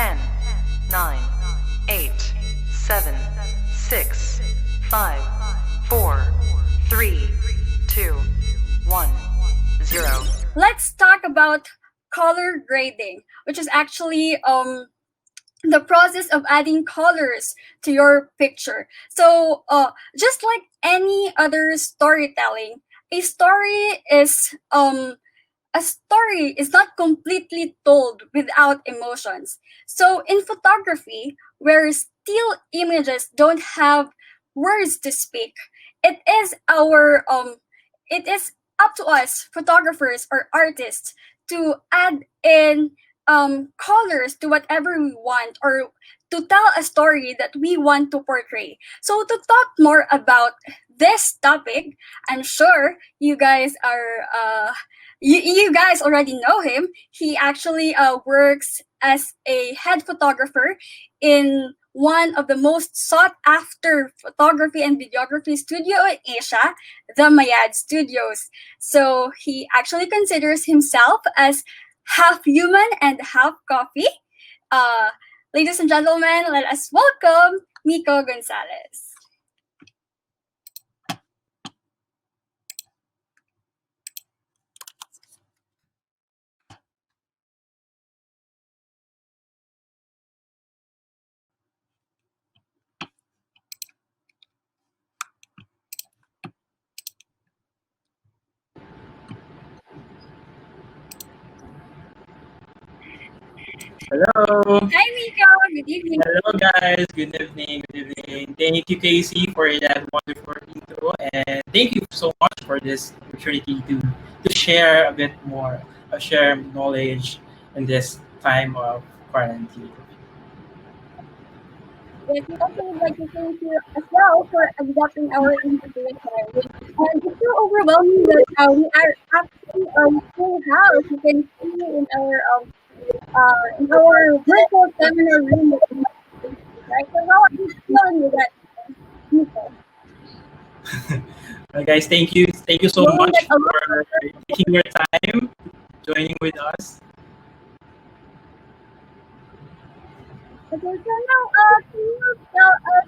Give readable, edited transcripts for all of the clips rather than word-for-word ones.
10, 9, 8, 7, 6, 5, 4, 3, 2, 1, 0. Let's talk about color grading, which is actually the process of adding colors to your picture. So, just like any other storytelling, a story is a story is not completely told without emotions. So, in photography, where still images don't have words to speak, it is our it is up to us, photographers or artists, to add in colors to whatever we want, or to tell a story that we want to portray. So, to talk more about this topic, I'm sure you guys are you guys already know him. He actually works as a head photographer in one of the most sought after photography and videography studio in Asia, the Mayad Studios. So he actually considers himself as half human and half coffee. Uh, Ladies and gentlemen, let us welcome Mico Gonzales. Hello. Hi, Mico. Good evening. Hello, guys. Good evening. Good evening. Thank you, Casey, for that wonderful intro, and thank you so much for this opportunity to share a bit more, share knowledge in this time of quarantine. Yes, we also would like to thank you as well for accepting our invitation. And it's so overwhelming that we are actually full house. You can see in our virtual seminar room that we have, right? So how are you feeling with that, Nico? Guys, thank you so Knowing much that a lot for taking your time joining with us. Okay, so now, can you tell us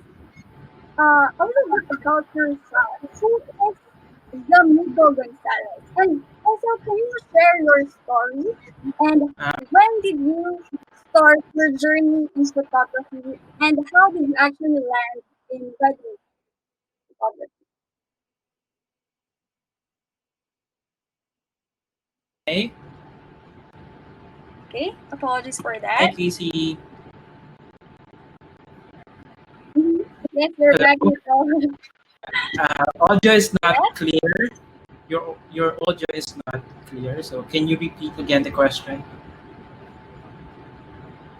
a little bit about yourself? Who is the Mico Gonzales? And also, can you share your story? And Uh, when did you start your journey in photography? And how did you actually land in wedding photography? hey, Okay, apologies for hi, that. Casey. Yes, we're back Hello. with Audio is not yes. clear. Your audio is not clear. So can you repeat again the question?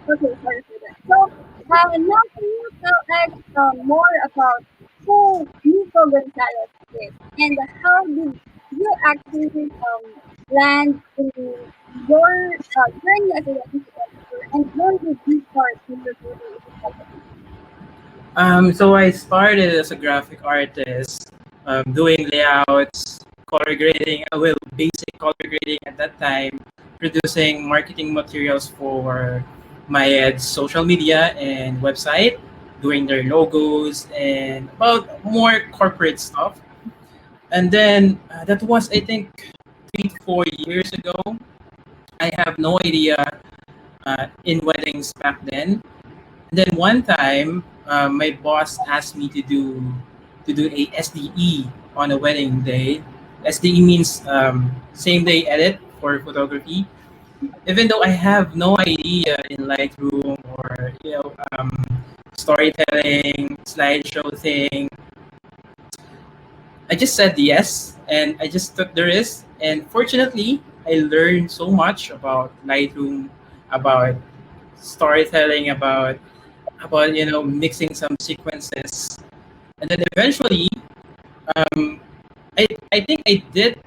Okay, sorry for that. So, now can you tell us more about who Mico Gonzalez is, and how did you actually land in your journey as a wedding photographer, and when did you start in your journey as a photographer? So I started as a graphic artist, doing layouts, color grading, basic color grading at that time, producing marketing materials for my ads, social media and website, doing their logos and about more corporate stuff. And then that was, I think, 3 to 4 years ago. I have no idea in weddings back then. And then one time, my boss asked me to do a SDE on a wedding day. SDE means same day edit for photography. Even though I have no idea in Lightroom or storytelling, slideshow thing, I just said yes and I just took the risk. And fortunately, I learned so much about Lightroom, about storytelling, about mixing some sequences, and then eventually um, I think I did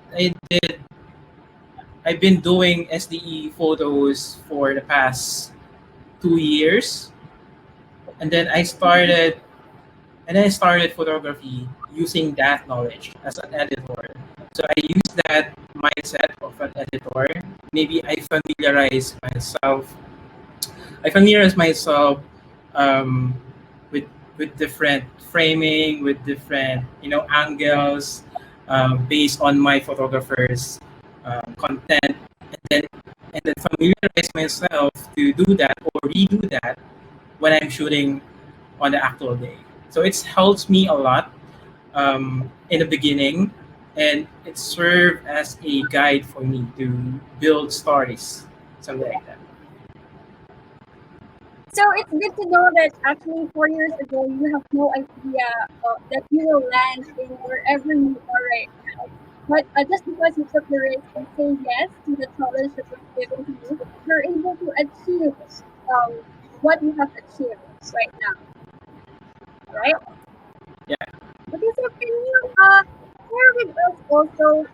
I've been doing SDE photos for the past 2 years, and then I started photography using that knowledge as an editor. So I use that mindset of an editor. Maybe I familiarize myself I familiarize myself um, with different framing, with different angles, based on my photographer's content, and then familiarize myself to do that or redo that when I'm shooting on the actual day. So it helps me a lot in the beginning, and it served as a guide for me to build stories, something like that. So it's good to know that actually 4 years ago you have no idea that you will land in wherever you are right now. But just because you took the risk and say yes to the challenge that was given to you, you're able to achieve what you have achieved right now, right? Yeah. Okay, so can you share with us also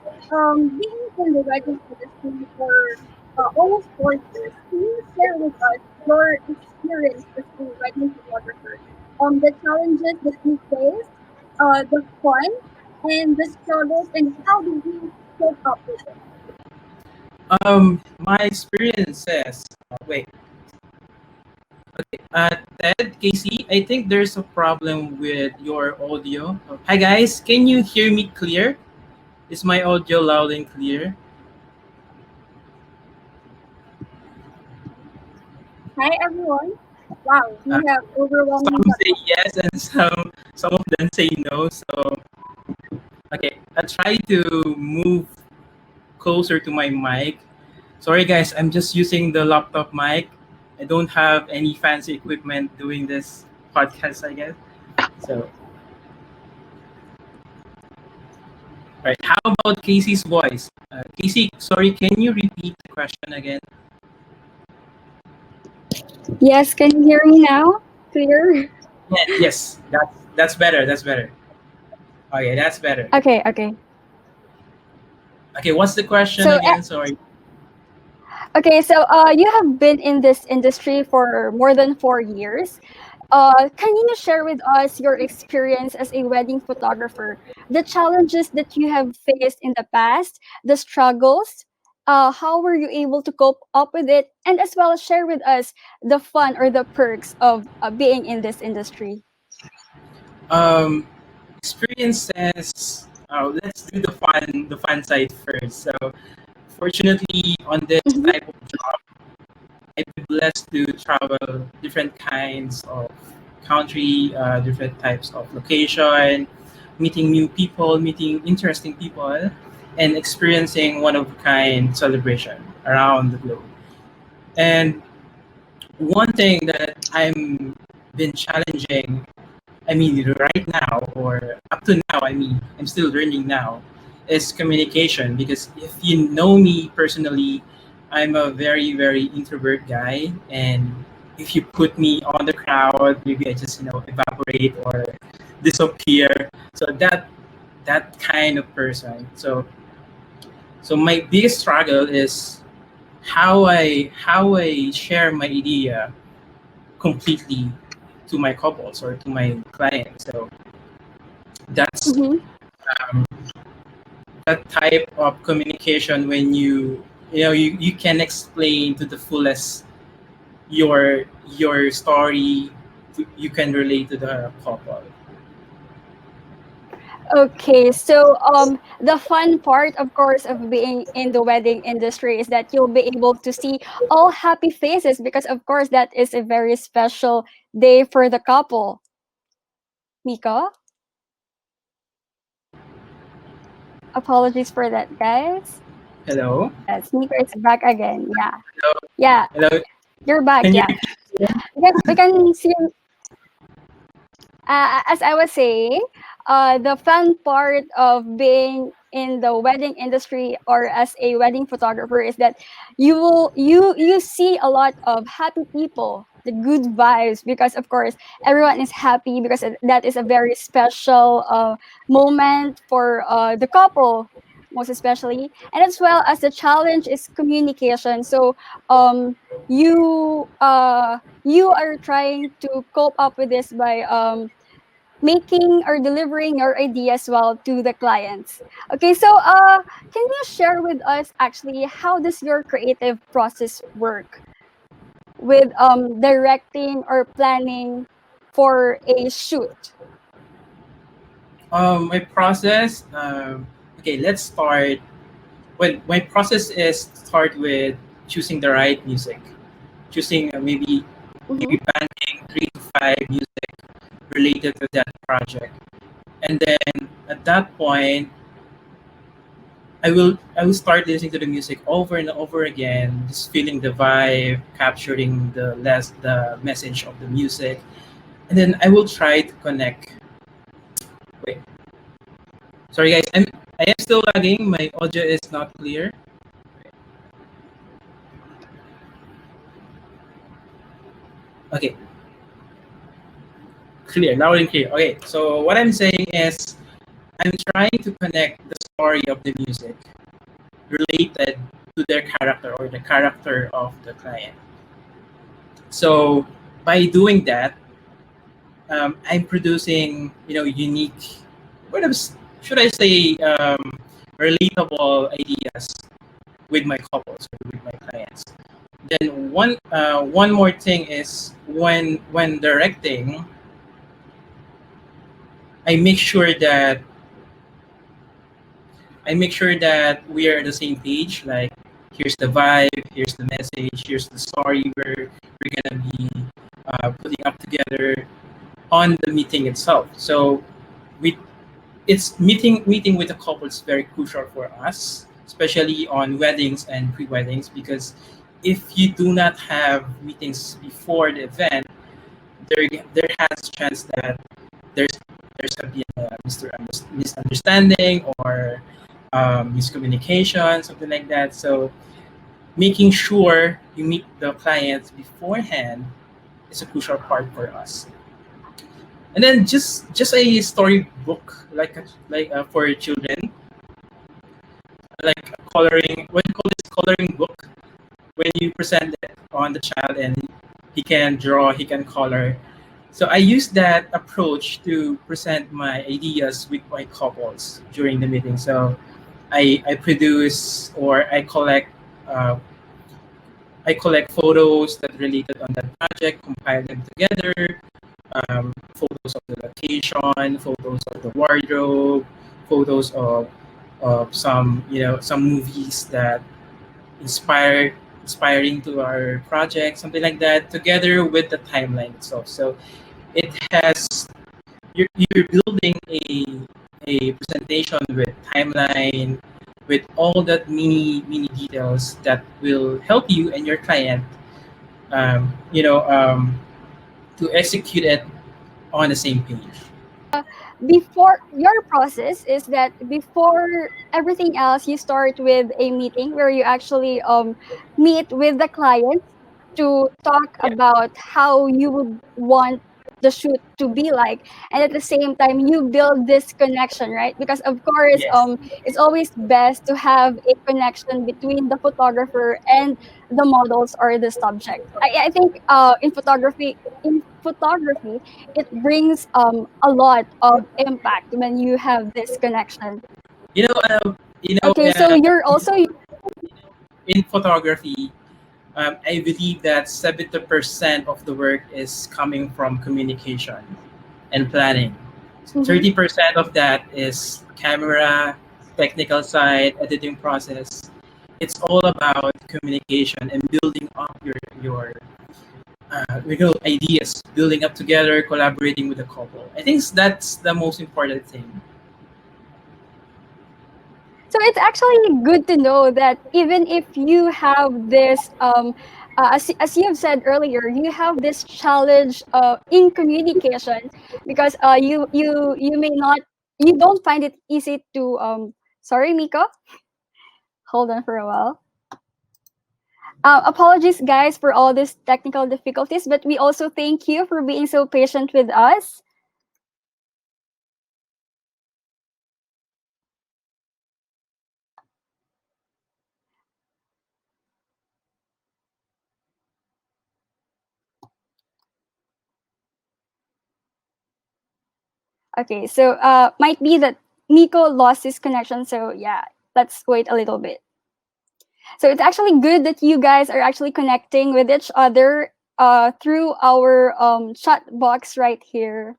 being in the wedding industry for almost 4 years? Can you share with us your experience as a wedding photographer? The challenges that you faced, the fun, and the struggles, and how did you cope up with it? My experiences. Wait. Ted, Casey, I think there's a problem with your audio. Hi guys, can you hear me clear? Is my audio loud and clear? Hi, everyone. Wow, Uh, we have overwhelming some say cutoff. yes and some of them say no. So okay, I'll try to move closer to my mic. Sorry guys, I'm just using the laptop mic. I don't have any fancy equipment doing this podcast, I guess. So, right. How about Casey's voice? Casey, sorry, can you repeat the question again? Yes, can you hear me now? Clear? Yeah, yes, that's better. That's better. Okay, that's better. Okay, okay. Okay, what's the question So again? Sorry. okay, so you have been in this industry for more than 4 years. Can you share with us your experience as a wedding photographer, the challenges that you have faced in the past, the struggles, how were you able to cope up with it, and as well as share with us the fun or the perks of being in this industry? Um, Experiences. Let's do the fun side first. So, fortunately, on this Mm-hmm. type of job, I've been blessed to travel different kinds of country, different types of location, meeting new people, meeting interesting people, and experiencing one of a kind celebration around the globe. And one thing that I'm been challenging, I mean, right now or up to now, I mean, I'm still learning now, is communication. Because if you know me personally, I'm a very, very introvert guy. And if you put me on the crowd, maybe I just, evaporate or disappear. So that kind of person. So my biggest struggle is how I share my idea completely to my couples or to my clients. So that's Mm-hmm. um, that type of communication when you can explain to the fullest your story. You can relate to the couple. Okay, so the fun part, of course, of being in the wedding industry is that you'll be able to see all happy faces because, of course, that is a very special day for the couple. Miko, apologies for that, guys. Hello. Yes, Miko is back again. Yeah, Hello. yeah, Hello. you're back. Can you Yeah, repeat? we can see. As I was saying, the fun part of being in the wedding industry or as a wedding photographer is that you see a lot of happy people, the good vibes, because of course everyone is happy because that is a very special moment for the couple, most especially, and as well as the challenge is communication. So you are trying to cope up with this by making or delivering your ideas well to the clients. Okay, so can you share with us actually how does your creative process work? with directing or planning for a shoot? My process. Okay, let's start. When my process is start with choosing the right music, choosing maybe Mm-hmm. banking 3 to 5 music related to that project, and then at that point, I will start listening to the music over and over again, just feeling the vibe, capturing the message of the music, and then I will try to connect. Wait, sorry guys, I am still lagging. My audio is not clear. Okay, clear, loud and clear. Okay, so what I'm saying is I'm trying to connect the story of the music related to their character or the character of the client. So by doing that, I'm producing, unique, what should I say, relatable ideas with my couples or with my clients. Then one more thing is when directing, I make sure that we are on the same page. Like, here's the vibe, here's the message, here's the story we're gonna be putting up together on the meeting itself. So we it's meeting with the couple is very crucial for us, especially on weddings and pre-weddings, because if you do not have meetings before the event, there has a chance that there's there's gonna be a misunderstanding or miscommunication, something like that. So making sure you meet the clients beforehand is a crucial part for us. And then just a storybook for children, like coloring. What do you call this, coloring book? When you present it on the child and he can draw, he can color. So I use that approach to present my ideas with my couples during the meeting. So I produce or uh, I collect photos that related on that project, compile them together, photos of the location, photos of the wardrobe, photos of some movies that inspiring to our project, something like that, together with the timeline itself. So it has you're building a presentation with timeline, with all that mini details that will help you and your client, um, you know, um, to execute it on the same page. Before your process is that before everything else, you start with a meeting where you actually meet with the client to talk Yeah. about how you would want the shoot to be like, and at the same time you build this connection, right? Because of course Yes. it's always best to have a connection between the photographer and the models or the subject. I think in photography it brings a lot of impact when you have this connection. You know, Okay, so you're also in photography, I believe that 70% of the work is coming from communication and planning. mhm. 30% of that is camera, technical side, editing process. It's all about communication and building up your ideas, building up together, collaborating with the couple. I think that's the most important thing. So it's actually good to know that even if you have this as you have said earlier, you have this challenge in communication because you may not, you don't find it easy to sorry Miko, hold on for a while. Apologies, guys, for all these technical difficulties, but we also thank you for being so patient with us. Okay, so might be that Miko lost his connection, so yeah, let's wait a little bit. So it's actually good that you guys are actually connecting with each other through our chat box right here.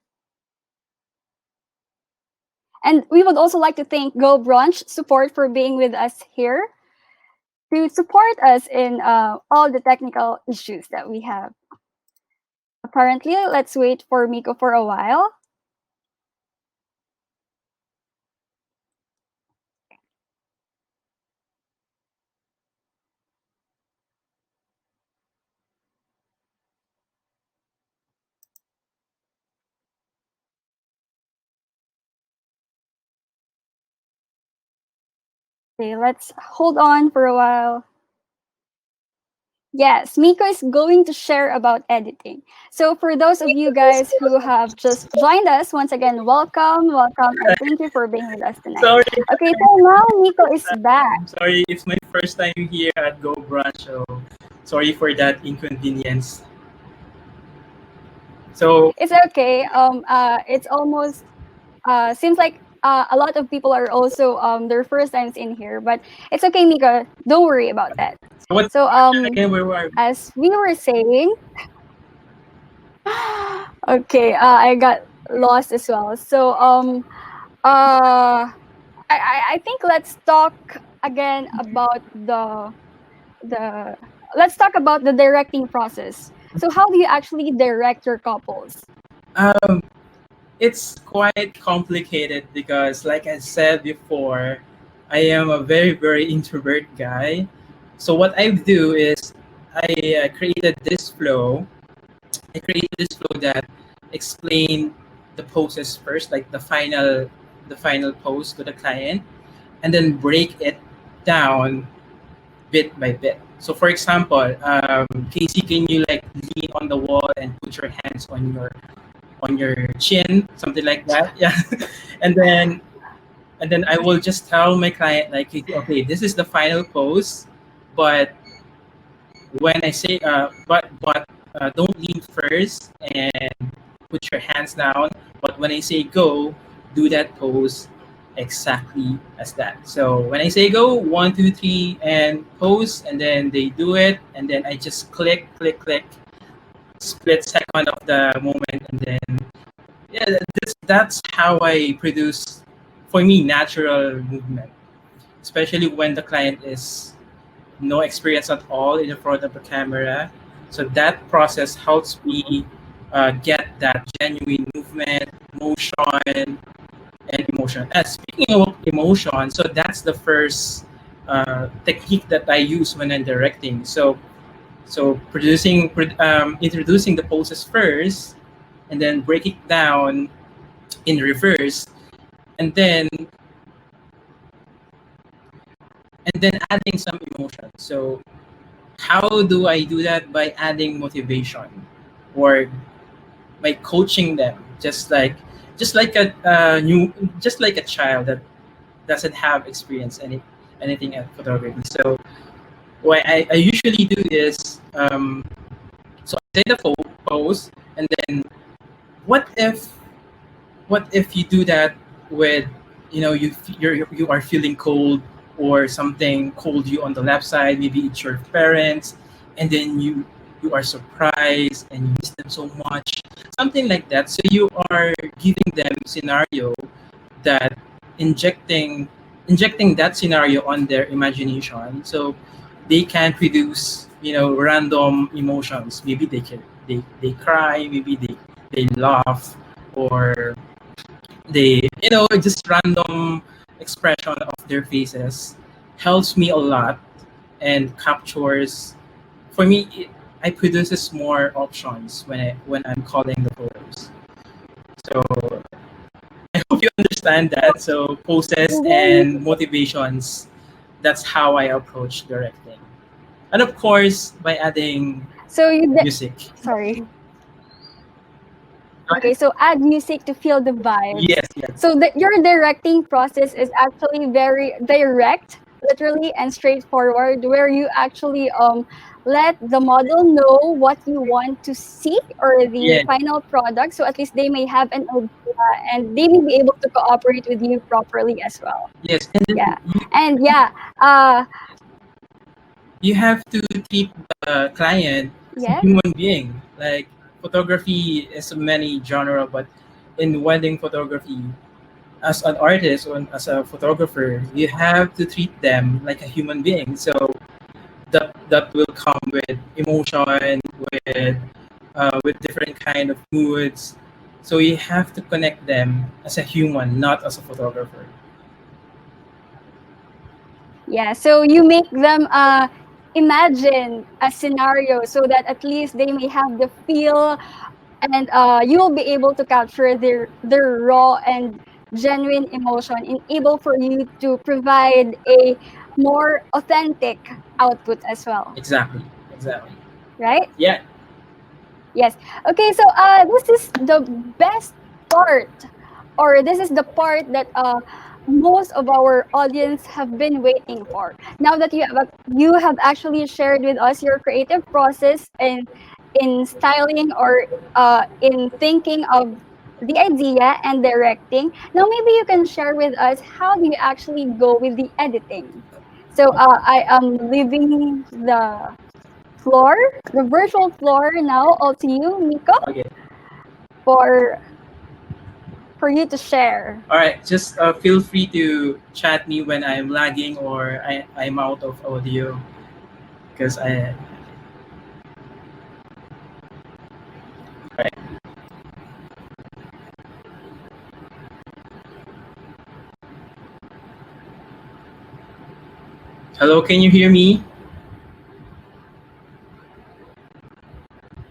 And we would also like to thank Go Brunch Support for being with us here to support us in all the technical issues that we have. Apparently, let's wait for Mico for a while. Okay, let's hold on for a while. Yes, Miko is going to share about editing. So for those of you guys who have just joined us, once again, welcome, and thank you for being with us tonight. Sorry, Okay, so now Miko is back. I'm sorry. It's my first time here at Go Brunch, so sorry for that inconvenience. So It's okay. It's almost seems like a lot of people are also their first times in here, but it's okay, Mika. Don't worry about that. what's So the question again? Where were we? as we were saying, okay, I got lost as well. So I think let's talk again about the let's talk about the directing process. So how do you actually direct your couples? Um, it's quite complicated because, like I said before, I am a very introvert guy. So what I do is I created this flow. I created this flow that explain the poses first, like the final pose to the client, and then break it down bit by bit. So, for example, Casey, can you like lean on the wall and put your hands on your chin, something like that? Yeah, and then I will just tell my client like, okay, this is the final pose, but when I say don't lean first and put your hands down. But when I say go, do that pose exactly as that. So when I say go, 1, 2, 3, and pose, and then they do it, and then I just click, split second of the moment, and then yeah, that's how I produce for me natural movement, especially when the client is no experience at all in front of the camera. So that process helps me get that genuine movement, motion, and emotion. Speaking of emotion, so that's the first technique that I use when I'm directing. So introducing the poses first, and then break it down in reverse, and then adding some emotion. So how do I do that? By adding motivation or by coaching them, just like just like a child that doesn't have experience anything at photography. So what I usually do is so I say the pose, and then what if you do that with you are feeling cold, or something cold you on the left side, maybe it's your parents, and then you are surprised and you miss them so much, something like that. So you are giving them scenario that injecting that scenario on their imagination, so they can produce random emotions. Maybe they cry, maybe they laugh, or they just random expression of their faces helps me a lot and captures for me I produces more options when I'm calling the photos. So I hope you understand that. So poses and motivations, that's how I approach directing, and of course by adding So music. sorry. Okay, so add music to feel the vibes. Yes, yes. So your directing process is actually very direct, literally, and straightforward, where you actually let the model know what you want to see or the Yeah. final product, so at least they may have an idea and they may be able to cooperate with you properly as well. Yes, and then Yeah, and yeah, uh, you have to treat the client as a Yes. human being. Like photography is many genre, but in wedding photography, as an artist or as a photographer, you have to treat them like a human being. So that will come with emotion, with different kind of moods. So you have to connect them as a human, not as a photographer. Yeah, so you make them imagine a scenario so that at least they may have the feel, and you will be able to capture their raw and genuine emotion and able for you to provide a more authentic output as well, Exactly. Exactly. right? Yeah. Yes. Okay, so this is the best part, or this is the part that most of our audience have been waiting for. Now that you have actually shared with us your creative process in styling or in thinking of the idea and directing. Now maybe you can share with us how do you actually go with the editing. So I am leaving floor, the virtual floor now, all to you, Miko, Okay. for for you to share. All right. Just feel free to chat me when I'm lagging or I'm out of audio because I. Right. Hello. Can you hear me?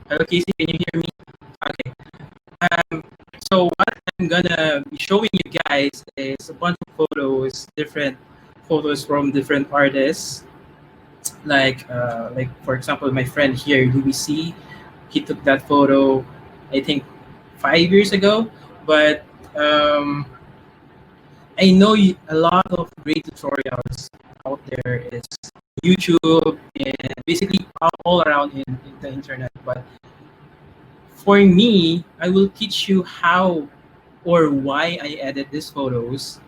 Hello, Casey. Can you hear me? Okay. Um, so what I'm gonna be showing you guys is a bunch of photos, different photos from different artists. Like for example, my friend here, Louis C. He took that photo, I think, 5 years ago. But I know a lot of great tutorials out there is YouTube and basically all around in the internet. But for me, I will teach you how or why I edit these photos,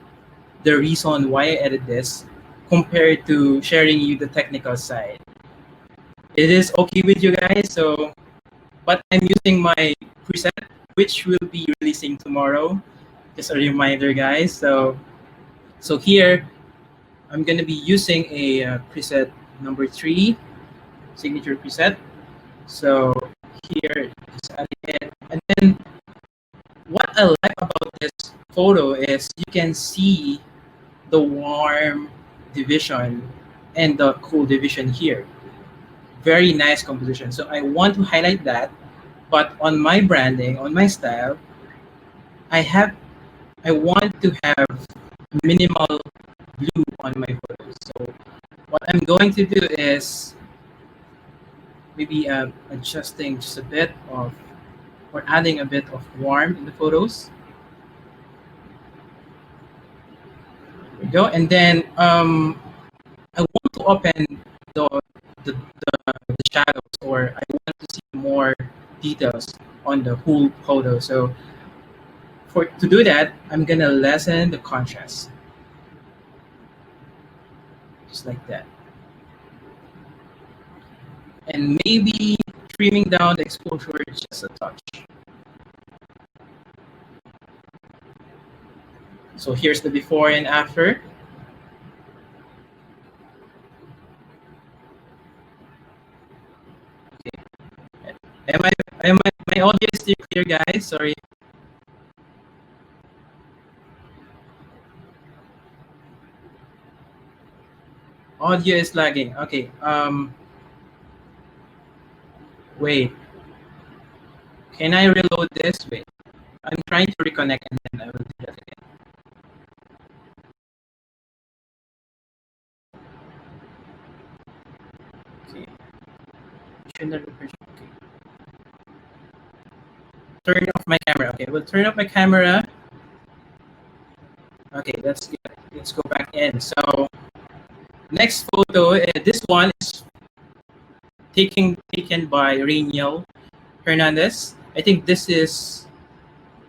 the reason why I edit this, compared to sharing you the technical side. It is okay with you guys, so but I'm using my preset, which will be releasing tomorrow. Just a reminder, guys. So here I'm gonna be using a preset number 3, signature preset. So here is adding it, and then what I like about this photo is you can see the warm division and the cool division here. Very nice composition. So I want to highlight that. But on my branding, on my style, I have I want to have minimal blue on my photos. So what I'm going to do is maybe adjusting just a bit of or adding a bit of warm in the photos. There we go. And then I want to open the, the shadows, or I want to see more details on the whole photo. So for to do that, I'm gonna lessen the contrast, just like that, and maybe trimming down the exposure just a touch. So here's the before and after. Okay. Am I my audio is still clear, guys? Sorry. Audio is lagging. Okay. Wait. Can I reload this? Wait. I'm trying to reconnect and then I will do that again. Okay. Okay. Turn off my camera. Okay, we'll turn off my camera. Okay, that's good. Let's go back in. So next photo, this one is taken by Rainiel Hernandez. I think this is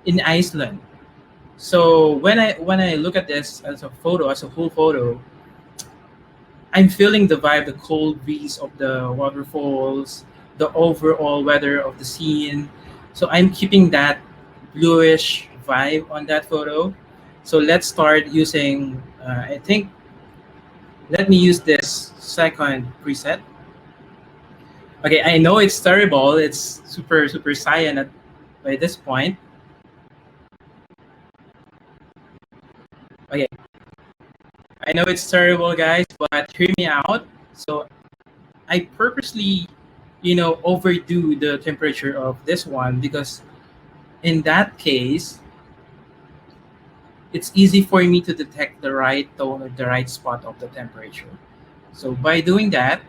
in Iceland. So when I look at this as a photo, as a full photo, I'm feeling the vibe, the cold breeze of the waterfalls, the overall weather of the scene. So I'm keeping that bluish vibe on that photo. So let's start using, I think, let me use this second preset. Okay, I know it's terrible. It's super, super cyan by this point. Okay, I know it's terrible, guys, but hear me out. So I purposely, overdo the temperature of this one because in that case, it's easy for me to detect the right tone or the right spot of the temperature. So by doing that,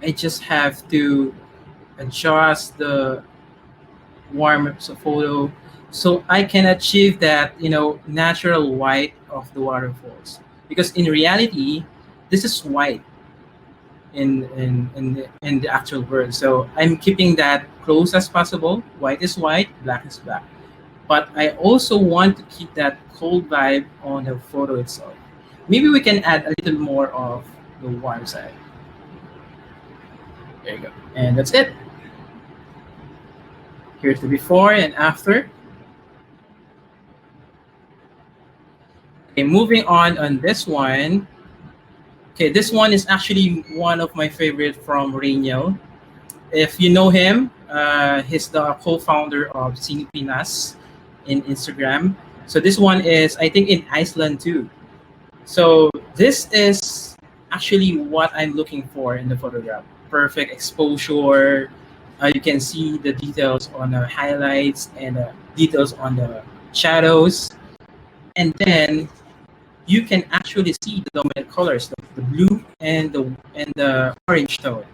I just have to adjust the warm-ups of photo so I can achieve that, natural white of the waterfalls. Because in reality, this is white in the actual world. So I'm keeping that close as possible. White is white, black is black. But I also want to keep that cold vibe on the photo itself. Maybe we can add a little more of the warm side. There you go. And that's it. Here's the before and after. Okay, moving on this one. Okay, this one is actually one of my favorite from Rainiel. If you know him, he's the co-founder of Sinipinas in Instagram. So this one is, I think, in Iceland too. So this is actually what I'm looking for in the photograph. Perfect exposure. You can see the details on the highlights and details on the shadows. And then you can actually see the dominant colors, the blue and the orange tone.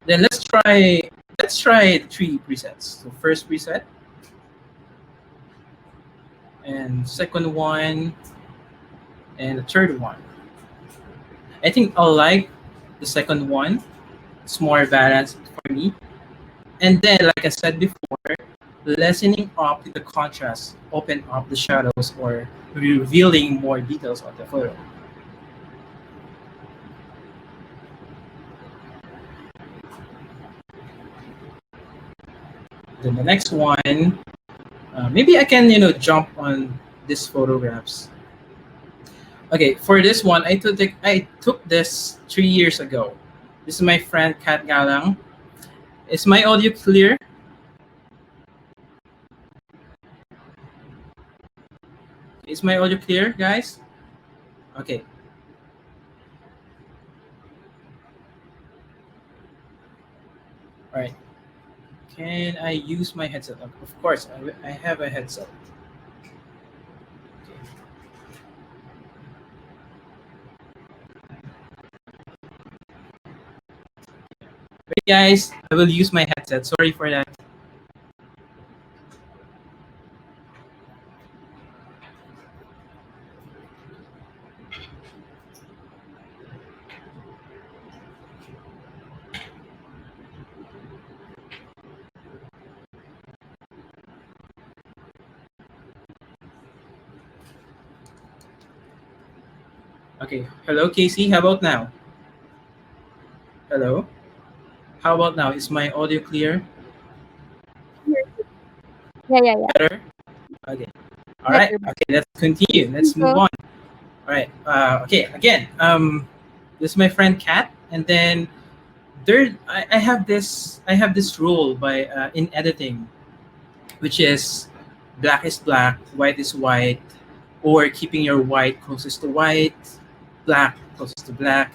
Then let's try the three presets. So first preset and second one and the third one. I think I like the second one. It's more balanced for me. And then, like I said before, lessening up the contrast, open up the shadows or revealing more details of the photo. Then the next one, maybe I can jump on these photographs. Okay, for this one, I took this 3 years ago. This is my friend Kat Galang. Is my audio clear? Is my audio clear, guys? Okay. All right. Can I use my headset? Of course, I have a headset. Okay. Wait, guys, I will use my headset. Sorry for that. Okay. Hello, Casey. How about now? Hello. How about now? Is my audio clear? Yeah, yeah, yeah. Better? Okay. All right. Better. Okay. Let's continue. Let's move on. All right. Okay. Again, this is my friend Kat, and then I have this rule by in editing, which is black is black, white is white, or keeping your white closest to white, black closest to black.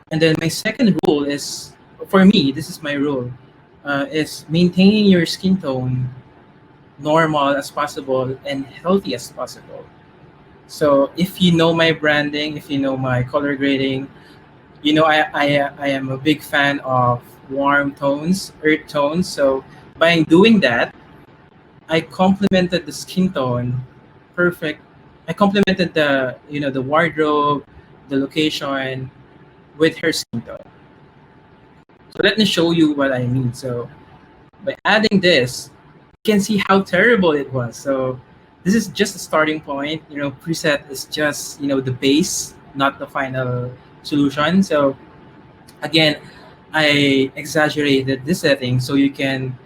And then my second rule is, for me, this is my rule, is maintaining your skin tone normal as possible and healthy as possible. So if you know my branding, if you know my color grading, I am a big fan of warm tones, earth tones. So by doing that, I complemented the skin tone perfect. I complemented the wardrobe, the location with her skin tone. So let me show you what I mean. So by adding this, you can see how terrible it was. So this is just a starting point. Preset is just the base. not the final solution. So again, I exaggerated this setting so you can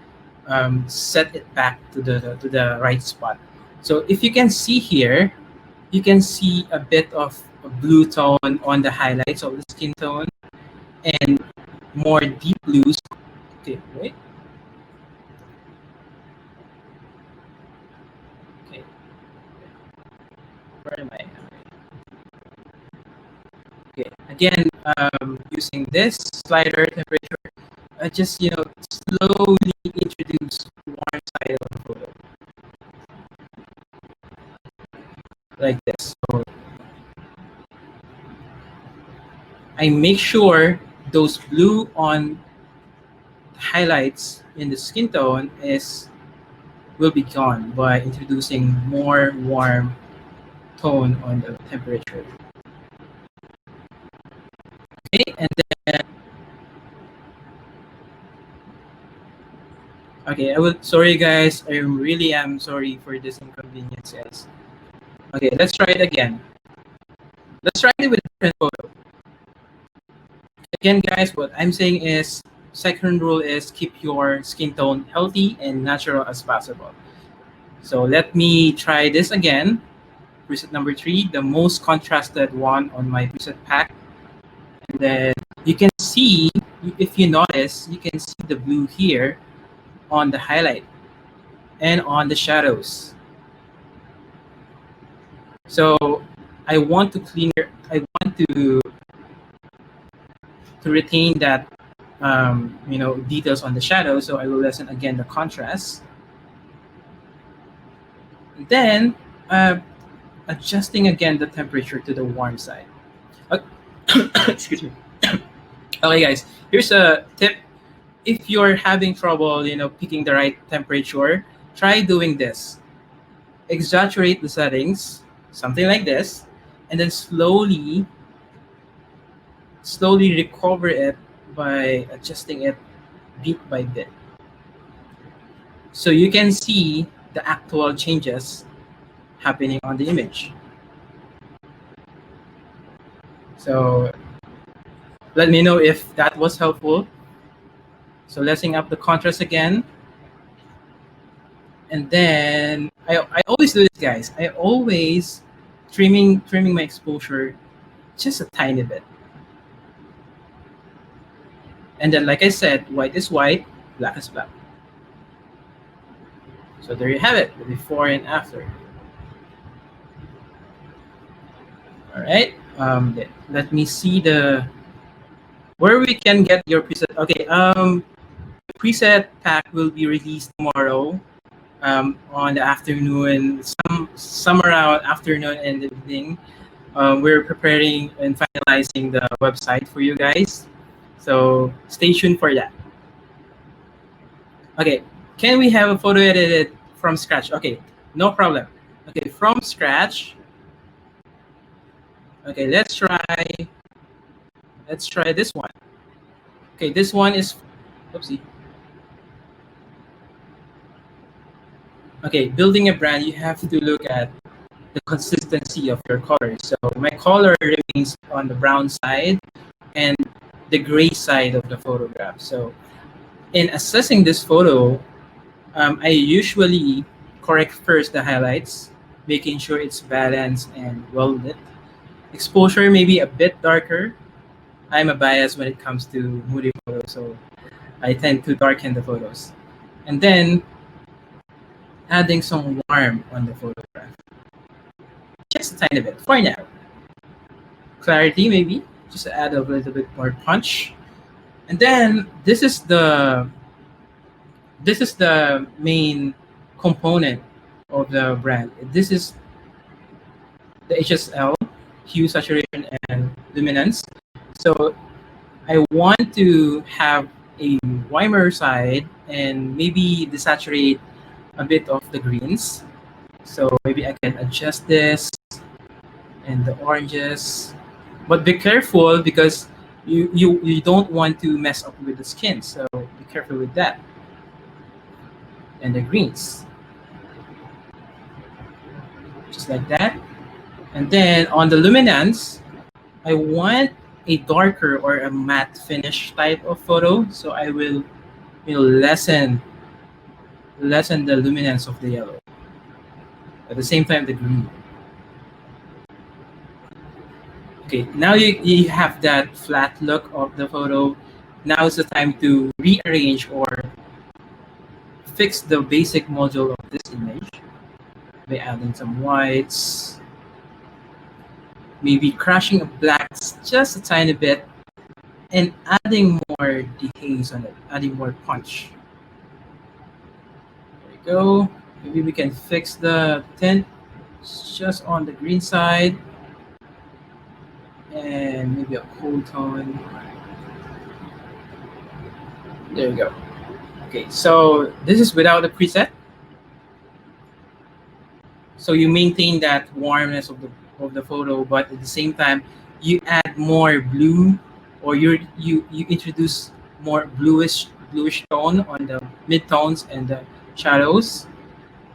set it back to the right spot. So if you can see here, you can see a bit of a blue tone on the highlights of the skin tone and more deep blues. Okay, wait. Okay, where am I? Okay, again, using this slider temperature, just slowly introduce one side of the photo like this. So I make sure those blue on highlights in the skin tone will be gone by introducing more warm tone on the temperature. Okay, and then okay, I will. Sorry guys, I really am sorry for this inconvenience, guys. Okay, let's try it again. Let's try it with a different photo. Again, guys, what I'm saying is, second rule is keep your skin tone healthy and natural as possible. So let me try this again. Preset number 3, the most contrasted one on my preset pack. And then you can see, if you notice, you can see the blue here on the highlight and on the shadows. So I want to retain that details on the shadow. So I will lessen again the contrast. Then adjusting again the temperature to the warm side. Excuse me. Okay, guys, here's a tip. If you're having trouble, picking the right temperature, try doing this. Exaggerate the settings, something like this, and then slowly recover it by adjusting it bit by bit. So you can see the actual changes happening on the image. So let me know if that was helpful. So lessening up the contrast again. And then I always do this, guys. I always trimming my exposure just a tiny bit. And then, like I said, white is white, black is black. So there you have it, the before and after. All right. Let me see where we can get your preset. Okay. The preset pack will be released tomorrow. On the afternoon, some around afternoon and evening. We're preparing and finalizing the website for you guys. So stay tuned for that. Okay, can we have a photo edited from scratch? Okay, no problem. Okay, from scratch. Okay, let's try this one. Okay, this one is, oopsie. Okay, building a brand, you have to look at the consistency of your color. So my color remains on the brown side and the gray side of the photograph. So in assessing this photo, I usually correct first the highlights, making sure it's balanced and well lit. Exposure may be a bit darker. I'm a bias when it comes to moody photos, so I tend to darken the photos. And then adding some warmth on the photograph. Just a tiny bit for now. Clarity maybe, just add a little bit more punch. And then this is the main component of the brand. This is the HSL, hue, saturation, and luminance. So I want to have a warmer side and maybe desaturate a bit of the greens. So maybe I can adjust this and the oranges. But be careful because you don't want to mess up with the skin. So be careful with that. And the greens. Just like that. And then on the luminance, I want a darker or a matte finish type of photo, so I will lessen the luminance of the yellow. At the same time, the green. Okay, now you have that flat look of the photo. Now is the time to rearrange or fix the basic module of this image by adding some whites, maybe crashing a blacks just a tiny bit, and adding more dehaze on it, adding more punch. There we go. Maybe we can fix the tint just on the green side, and maybe a cool tone. There we go. Okay, so this is without the preset. So you maintain that warmness of the photo, but at the same time, you add more blue, or you introduce more bluish tone on the midtones and the shadows,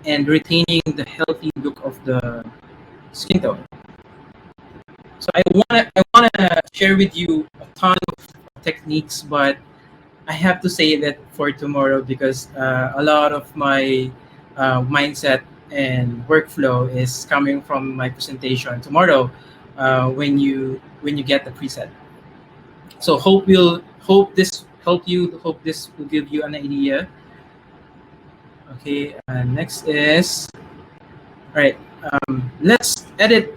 and retaining the healthy look of the skin tone. So I wanna share with you a ton of techniques, but I have to say that for tomorrow, because a lot of my mindset and workflow is coming from my presentation tomorrow, when you get the preset. So hope this help you. Hope this will give you an idea. Okay. Next is, all right. Let's edit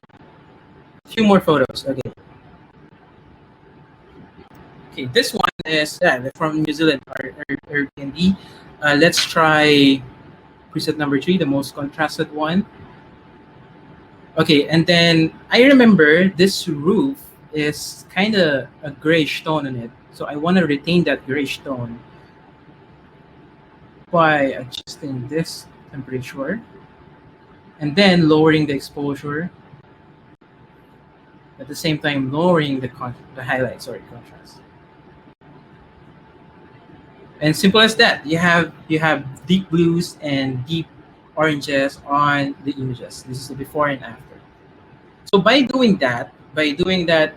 a few more photos. Okay. Okay. This one is from New Zealand or Airbnb. Let's try preset number 3, the most contrasted one. Okay, and then I remember this roof is kind of a grayish tone in it, so I want to retain that grayish tone by adjusting this temperature and then lowering the exposure, at the same time lowering the highlight, sorry, contrast. And simple as that. You have deep blues and deep oranges on the images. This is the before and after. So by doing that,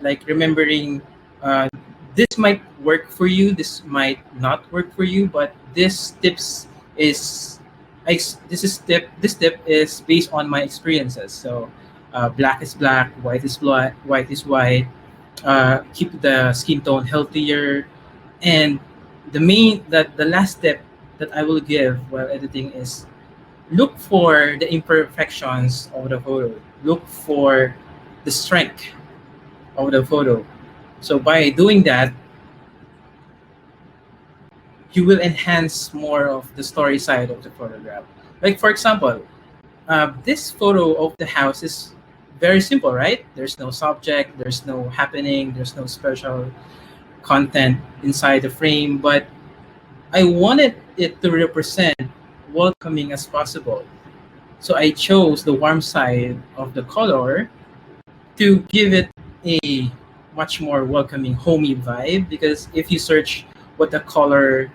like remembering, uh, this might work for you, this might not work for you, but is this tip is based on my experiences. So black is black, white is black, white is white. Keep the skin tone healthier, and the last tip that I will give while editing is look for the imperfections of the photo. Look for the strength of the photo. So by doing that, you will enhance more of the story side of the photograph. Like for example, this photo of the house is very simple, right? There's no subject, there's no happening, there's no special content inside the frame, but I wanted it to represent welcoming as possible. So I chose the warm side of the color to give it a much more welcoming, homey vibe. Because if you search what the color,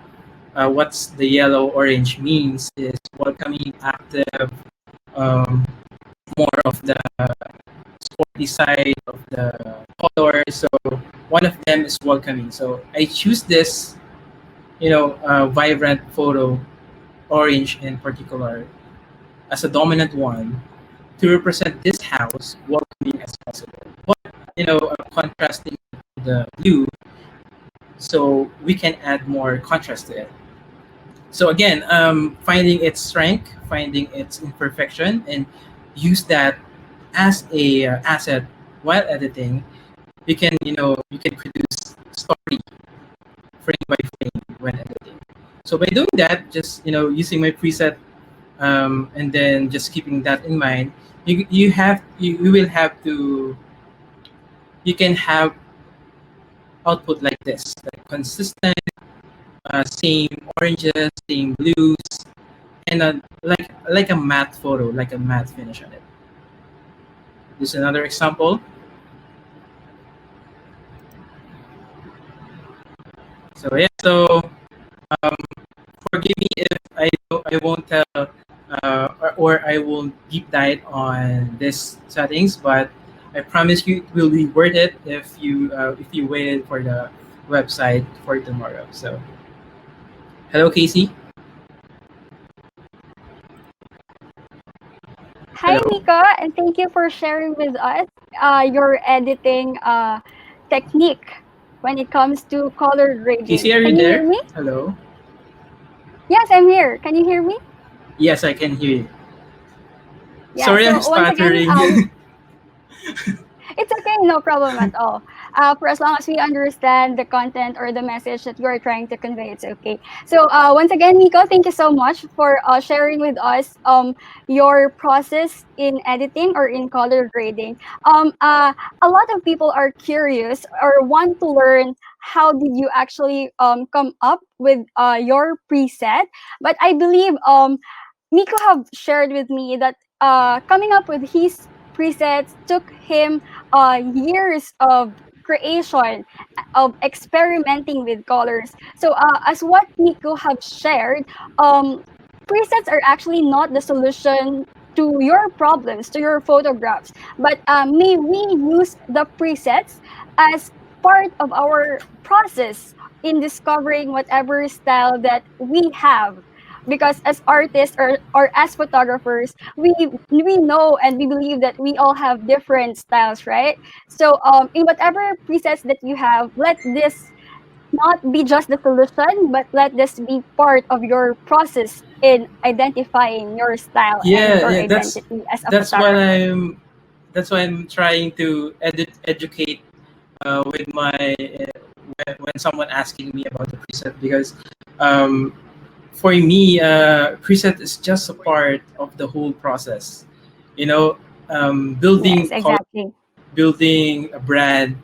what's the yellow orange means, is welcoming, active, um, more of the sporty side of the color. So one of them is welcoming. So I choose this, vibrant photo, orange in particular, as a dominant one to represent this house welcoming as possible. But contrasting the blue, so we can add more contrast to it. So again, finding its strength, finding its imperfection, and use that as a asset while editing. You can produce story frame by frame when editing. So by doing that, just using my preset, and then just keeping that in mind, you will have to you can have output like this, like consistent, same oranges, same blues, and like a matte photo, like a matte finish on it. This is another example. So yeah, um, forgive me if I won't tell, or I will deep dive on this settings, but I promise you it will be worth it if you waited for the website for tomorrow. So, hello, Casey. Hi, Hello, Mika, and thank you for sharing with us your editing technique when it comes to color Casey. grading. Are you Can you hear there? me? Hello. Yes, I'm here. Can you hear me? Yes, I can hear you. Yeah. Sorry, I'm So once again, stuttering. it's okay, no problem at all. For as long as we understand the content or the message that you are trying to convey, it's okay. So once again, Miko, thank you so much for sharing with us your process in editing or in color grading. A lot of people are curious or want to learn how did you actually come up with your preset. But I believe Miko have shared with me that coming up with his presets took him years of creation, of experimenting with colors. So as what Miko have shared, um, presets are actually not the solution to your problems, to your photographs, but may we use the presets as part of our process in discovering whatever style that we have, because as artists or as photographers, we know and we believe that we all have different styles, right? So in whatever presets that you have, let this not be just the solution, but let this be part of your process in identifying your style and Yeah, your yeah. identity as a That's what photographer. that's why I'm trying to educate with my when someone asking me about the preset because um, for me preset is just a part of the whole process. You know, Yes, building exactly. building a brand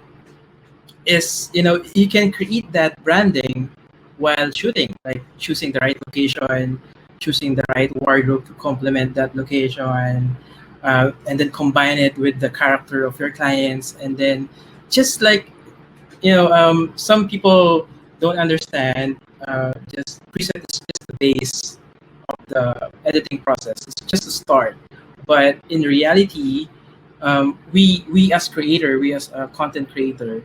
is, you know, you can create that branding while shooting, like choosing the right location, choosing the right wardrobe to complement that location, and then combine it with the character of your clients, and then just like, you know, some people don't understand, just preset is just the base of the editing process. It's just a start, but in reality, we as creator, we as a content creator,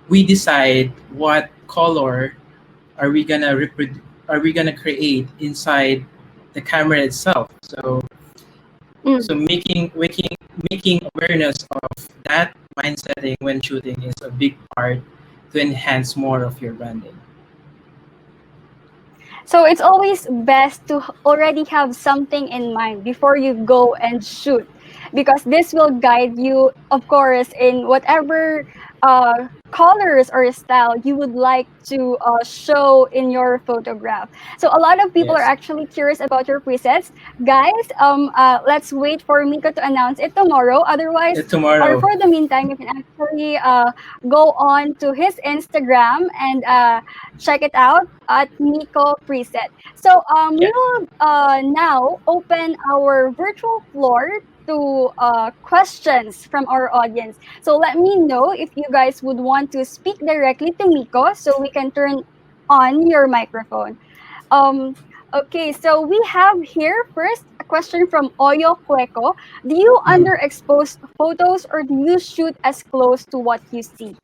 we decide what color are we gonna are we gonna create inside the camera itself. So Mm. making awareness of that mind setting when shooting is a big part to enhance more of your branding. So it's always best to already have something in mind before you go and shoot, because this will guide you, of course, in whatever colors or style you would like to show in your photograph. So a lot of people are Yes. actually curious about your presets. Guys, let's wait for Miko to announce it tomorrow. Otherwise, or Tomorrow. for the meantime, you can actually go on to his Instagram and check it out at Mico Preset. So we Yeah. will now open our virtual floor to questions from our audience. So let me know if you guys would want to speak directly to Miko so we can turn on your microphone. Um, okay, so we have here first a question from Oyo Cueco. Do you Mm. underexpose photos or do you shoot as close to what you see?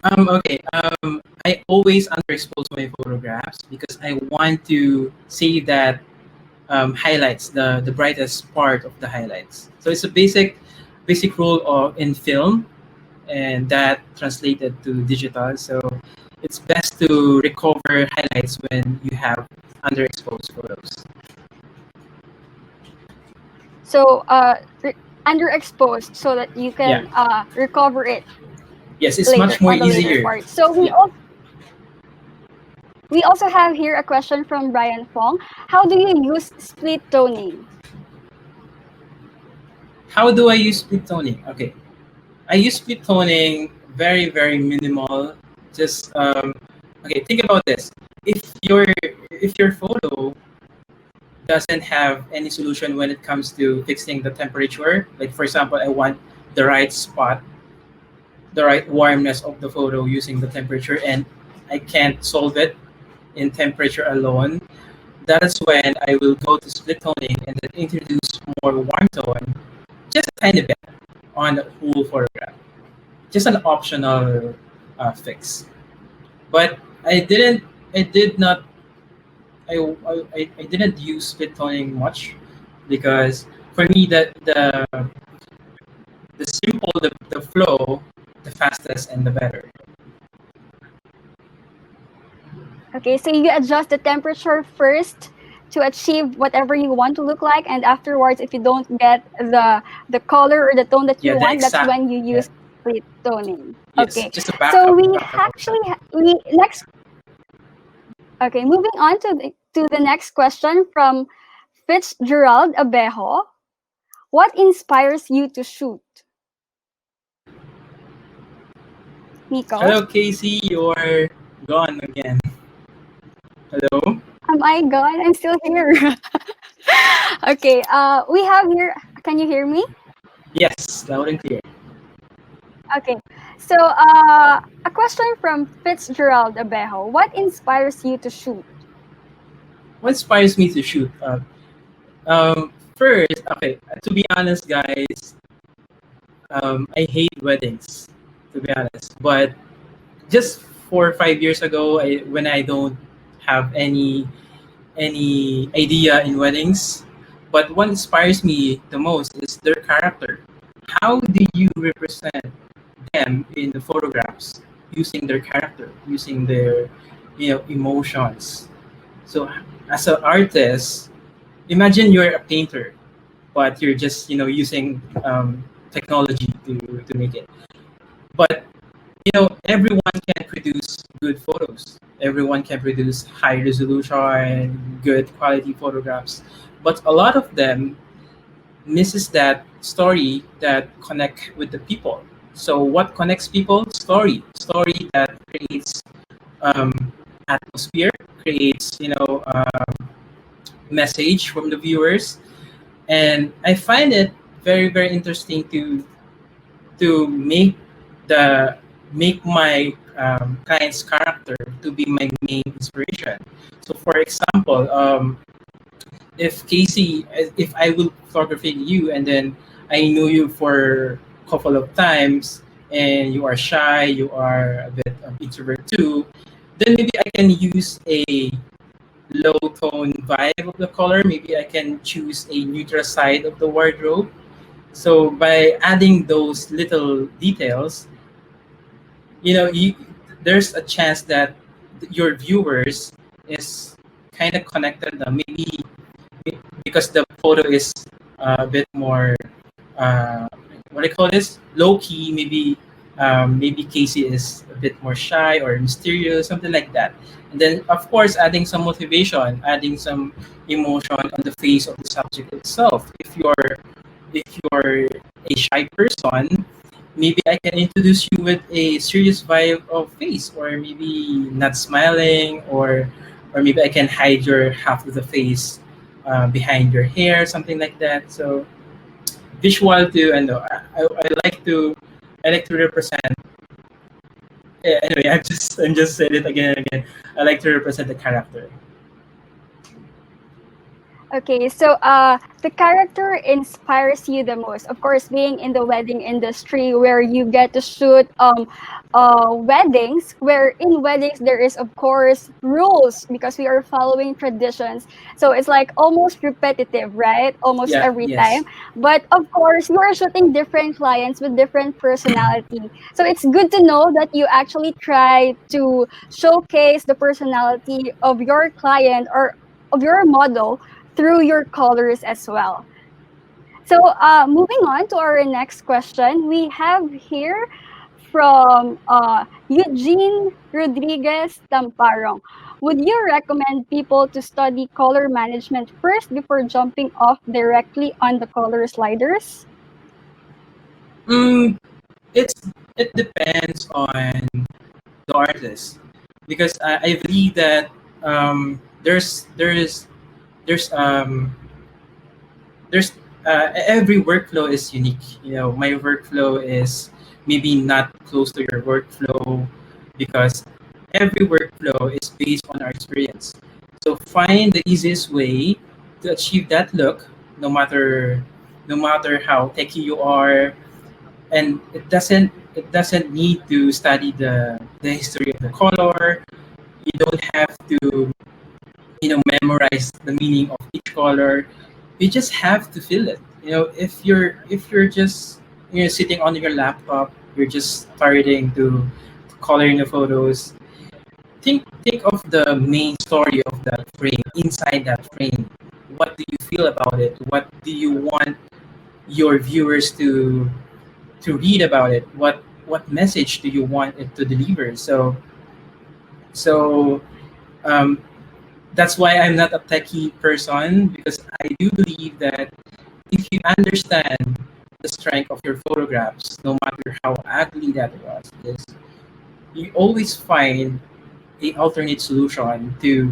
Okay. I always underexpose my photographs because I want to save that highlights, the brightest part of the highlights. So it's a basic rule of in film, and that translated to digital. So it's best to recover highlights when you have underexposed photos. So underexposed so that you Yeah. can recover it Yes, it's later much more on the later easier. part. So Yeah. we also have here a question from Brian Fong. How do you use split toning? How do I use split toning? Okay, I use split toning very minimal. Just okay. Think about this. If your photo doesn't have any solution when it comes to fixing the temperature, like for example, I want the right spot, the right warmness of the photo using the temperature, and I can't solve it in temperature alone. That is when I will go to split toning and then introduce more warm tone, just a tiny bit on the whole photograph. Just an optional fix. But I did not, I didn't use split toning much because for me the simple, the flow, the fastest and the better. Okay, so you adjust the temperature first to achieve whatever you want to look like, and afterwards, if you don't get the color or the tone that Yeah, you the want, that's exact, when you yeah, use split toning. yes, Okay, just a so backup, we backup option. actually we next. Okay, moving on to the next question from Fitzgerald Abejo. What inspires you to shoot, Nico? Hello, Casey, you're gone again. Hello. Am I gone? I'm still here. Okay, we have here. Can you hear me? Yes, loud and clear. Okay, so a question from Fitzgerald Abejo. What inspires you to shoot? What inspires me to shoot? First, okay, to be honest, guys, I hate weddings, to be honest. But just 4 or 5 years ago, when I don't have any idea in weddings, but what inspires me the most is their character. How do you represent them in the photographs using their character, using their emotions? So as an artist, imagine you're a painter, but you're just using technology to make it. But everyone can produce good photos. Everyone can produce high resolution, good quality photographs. But a lot of them misses that story that connect with the people. So what connects people? Story that creates um, atmosphere, creates message from the viewers, and I find it very very interesting to the make my client's character to be my main inspiration. So, for example, if Casey, if I will photography you and then I know you for a couple of times and you are shy, you are a bit introvert too, then maybe I can use a low tone vibe of the color. Maybe I can choose a neutral side of the wardrobe. So by adding those little details, there's a chance that your viewers is kind of connected. Maybe because the photo is a bit more what do I call this, low key. Maybe Casey is a bit more shy or mysterious, something like that. And then of course adding some motivation, adding some emotion on the face of the subject itself. If you're a shy person, maybe I can introduce you with a serious vibe of face, or maybe not smiling, or maybe I can hide your half of the face behind your hair, something like that. So visual too, and I like to represent. Yeah, anyway, I'm just saying it again and again. I like to represent the character. Okay, so the character inspires you the most. Of course, being in the wedding industry where you get to shoot weddings, where in weddings there is of course rules because we are following traditions. So it's like almost repetitive, right? Almost Yeah. every time. Yes. But of course, you are shooting different clients with different personality. So it's good to know that you actually try to showcase the personality of your client or of your model through your colors as well. So, moving on to our next question, we have here from Eugene Rodriguez Tamparong. Would you recommend people to study color management first before jumping off directly on the color sliders? Mm, it's it depends on the artist, because I believe that there's there's every workflow is unique. My workflow is maybe not close to your workflow, because every workflow is based on our experience. So find the easiest way to achieve that look, no matter how techy you are, and it doesn't need to study the history of the color. You don't have to memorize the meaning of each color. You just have to feel it. If you're just sitting on your laptop, you're just starting to color in the photos. Think of the main story of that frame. Inside that frame, what do you feel about it? What do you want your viewers to read about it? What message do you want it to deliver? So, that's why I'm not a techie person, because I do believe that if you understand the strength of your photographs, no matter how ugly that was, is you always find a alternate solution to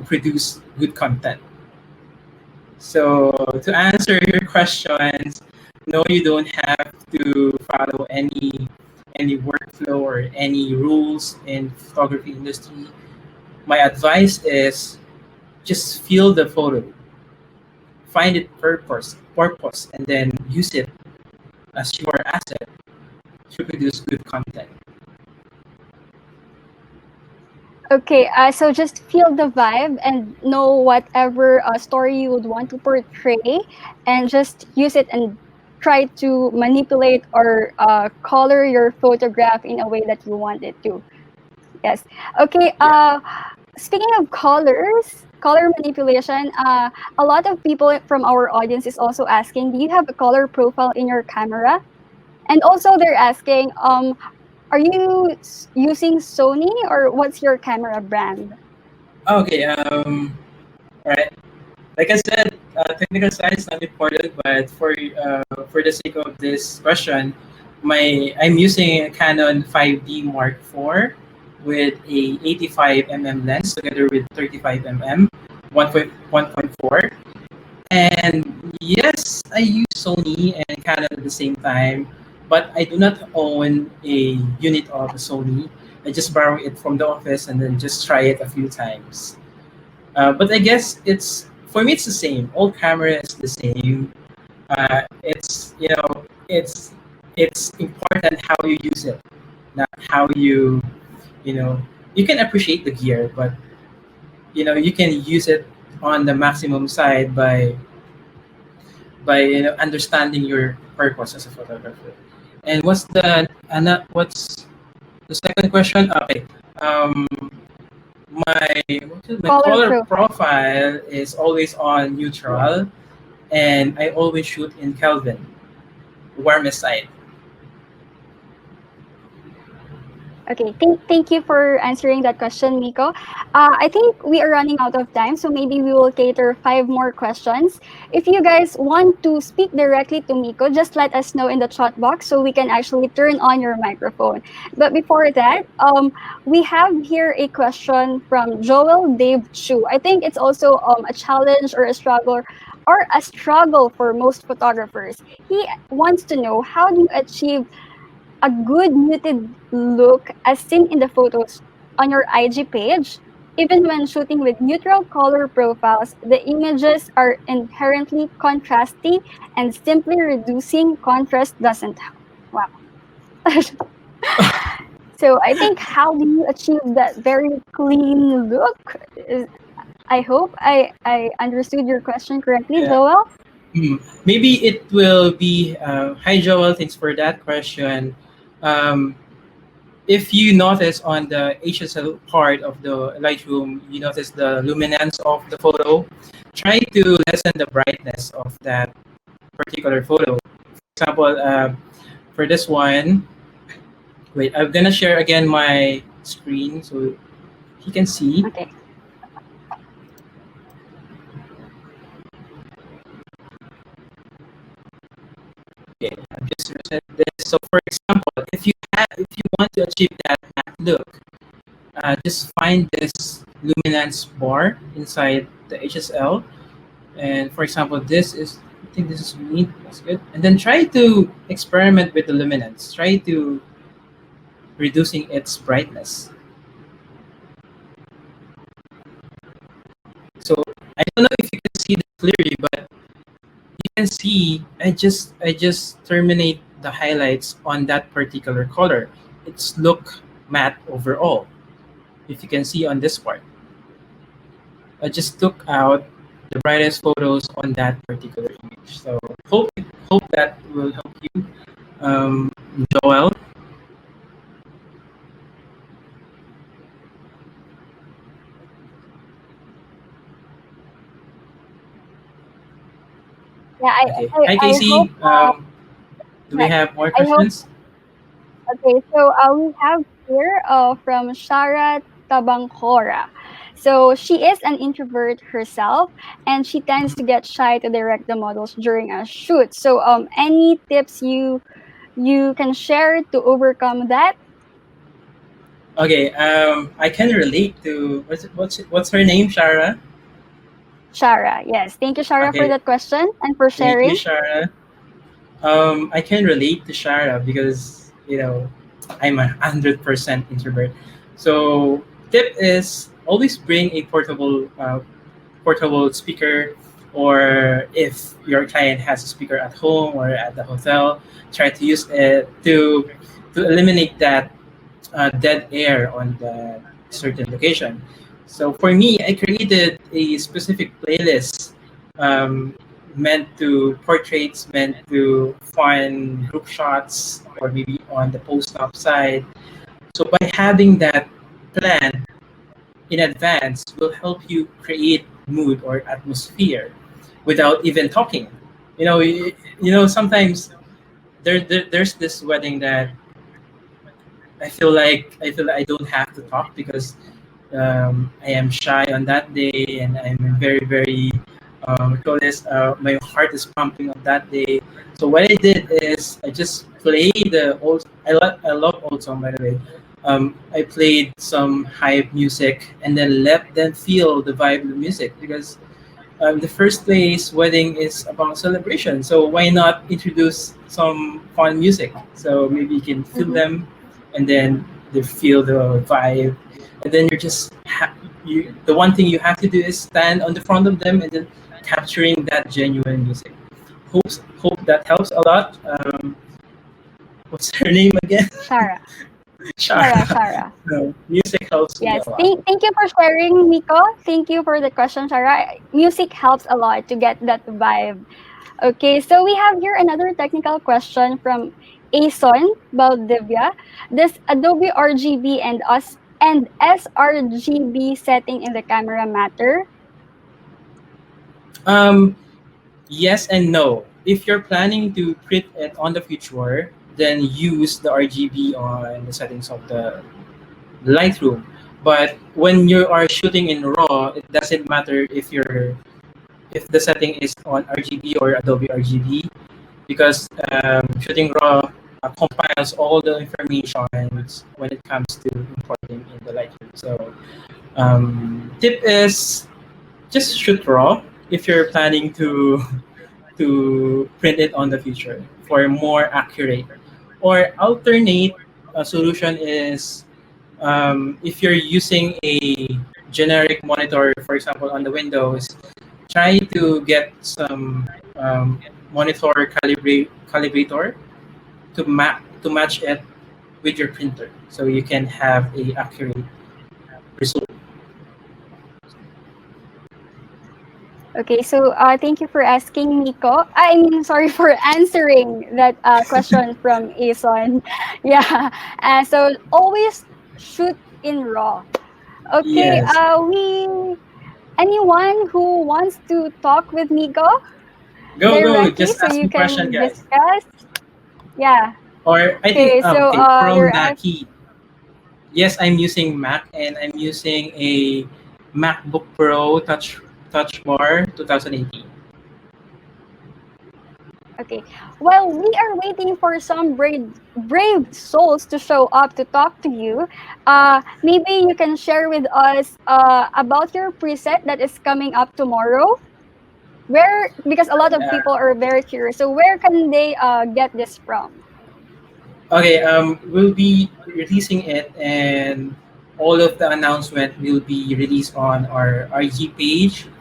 produce good content. So to answer your questions, no, you don't have to follow any workflow or any rules in photography industry. My advice is just feel the photo, find it purpose, and then use it as your asset to produce good content. Okay, so just feel the vibe and know whatever story you would want to portray, and just use it and try to manipulate or color your photograph in a way that you want it to. Yes. Okay. Yeah. Speaking of colors, color manipulation, a lot of people from our audience is also asking, do you have a color profile in your camera? And also they're asking, are you using Sony or what's your camera brand? Okay. Right. Like I said, technical side is not important, but for the sake of this question, I'm using a Canon 5D Mark IV with a 85 mm lens together with 35 mm 1.4. And yes, I use Sony and Canon at the same time, but I do not own a unit of a Sony. I just borrow it from the office and then just try it a few times. But I guess it's for me it's the same. All camera is the same. It's important how you use it, not how you know you can appreciate the gear, but you can use it on the maximum side by understanding your purpose as a photographer. And what's the second question? Okay. Um, my Color color profile. profile is always on neutral, and I always shoot in Kelvin, warmest side. Okay, thank you for answering that question, Miko. I think we are running out of time, so maybe we will cater 5 more questions. If you guys want to speak directly to Miko, just let us know in the chat box so we can actually turn on your microphone. But before that, we have here a question from Joel Dave Chu. I think it's also a challenge or a struggle for most photographers. He wants to know, how do you achieve a good muted look as seen in the photos on your IG page? Even when shooting with neutral color profiles, the images are inherently contrasty, and simply reducing contrast doesn't help. Wow. So I think, how do you achieve that very clean look? I hope I understood your question correctly, Yeah. Joel. Maybe it will be. Hi, Joel. Thanks for that question. Um, if you notice on the HSL part of the Lightroom, you notice the luminance of the photo. Try to lessen the brightness of that particular photo. For example, for this one, wait, I'm gonna share again my screen so you can see. Okay. Okay, I'm just reset this. So, for example, if you want to achieve that matte look, just find this luminance bar inside the HSL. And for example, I think this is green. That's good. And then try to experiment with the luminance. Try to reducing its brightness. So I don't know if you can see this clearly, but you can can see, I just terminate the highlights on that particular color. It's look matte overall. If you can see on this part, I just took out the brightest photos on that particular image. So hope hope that will help you, um, Joel. Yeah, Okay. I, Hi, I, I hope, Casey. Do we right. have more I hope, questions? okay, so we have here from Shara Tabancora. So she is an introvert herself, and she tends to get shy to direct the models during a shoot. So any tips you can share to overcome that? Okay. I can relate to what's her name, Shara. Shara, yes. Thank you, Shara, for Okay. that question and for Thank you, sharing. Shara. I can relate to Shara because I'm 100% introvert. So tip is always bring a portable speaker, or if your client has a speaker at home or at the hotel, try to use it to eliminate that dead air on the certain location. So for me, I created a specific playlist, um, meant to portraits, meant to find group shots, or maybe on the post-op side. So by having that plan in advance will help you create mood or atmosphere without even talking. Sometimes there's this wedding that I don't have to talk because I am shy on that day, and I'm very, very, we call this, my heart is pumping on that day. So what I did is I just play the old. I love old song, by the way. I played some hype music and then let them feel the vibe of the music, because the first place wedding is about celebration. So why not introduce some fun music? So maybe you can feel Mhm. them, and then they feel the vibe, and then the one thing you have to do is stand on the front of them and then capturing that genuine music. Hope that helps a lot. What's her name again? Shara, Shara, Shara. Shara. No, music helps me Yes, a lot. thank you for sharing, Miko. Thank you for the question, Shara. Music helps a lot to get that vibe. Okay, so we have here another technical question from Ason Valdivia. Does Adobe RGB and sRGB setting in the camera matter? Um, Yes and no. If you're planning to print it on the future, then use the RGB on the settings of the Lightroom. But when you are shooting in RAW, it doesn't matter if the setting is on RGB or Adobe RGB, because shooting RAW compiles all the information when it comes to importing in the Lightroom. So tip is just shoot RAW if you're planning to print it on the future for more accurate. Or alternate solution is, if you're using a generic monitor, for example, on the Windows, try to get some monitor calibrator to match it with your printer, so you can have a accurate result. Okay, so thank you for asking, Miko. I mean, sorry for answering that question from Ason. Yeah, so always shoot in RAW. Okay, Yes. we anyone who wants to talk with Miko Go, directly just so ask you me question, can guys. discuss. Yeah. Or I think, Okay, so okay, from you're asked. Mackie. Yes, I'm using Mac, and I'm using a MacBook Pro Touch Bar 2018. Okay. While we are waiting for some brave souls to show up to talk to you, maybe you can share with us about your preset that is coming up tomorrow. Where, because a lot of Yeah. people are very curious. So where can they get this from? Okay. We'll be releasing it, and all of the announcement will be released on our RG page.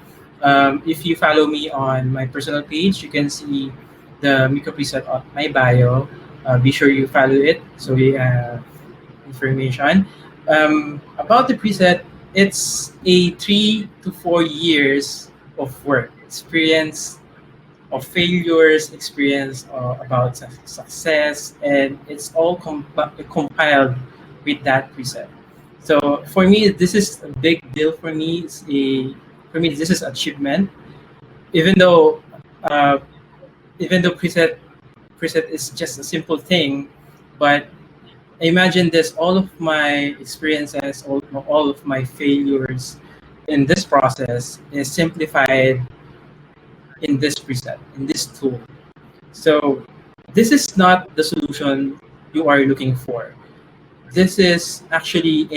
If you follow me on my personal page, you can see the Mico preset on my bio. Be sure you follow it so we have information. About the preset, it's a 3 to 4 years of work, experience of failures, experience about success, and it's all compiled with that preset. So for me, this is a big deal for me. For me, this is achievement. Even though uh, even though preset is just a simple thing, but imagine this: all of my experiences, all of my failures in this process is simplified in this preset, in this tool. So this is not the solution you are looking for. This is actually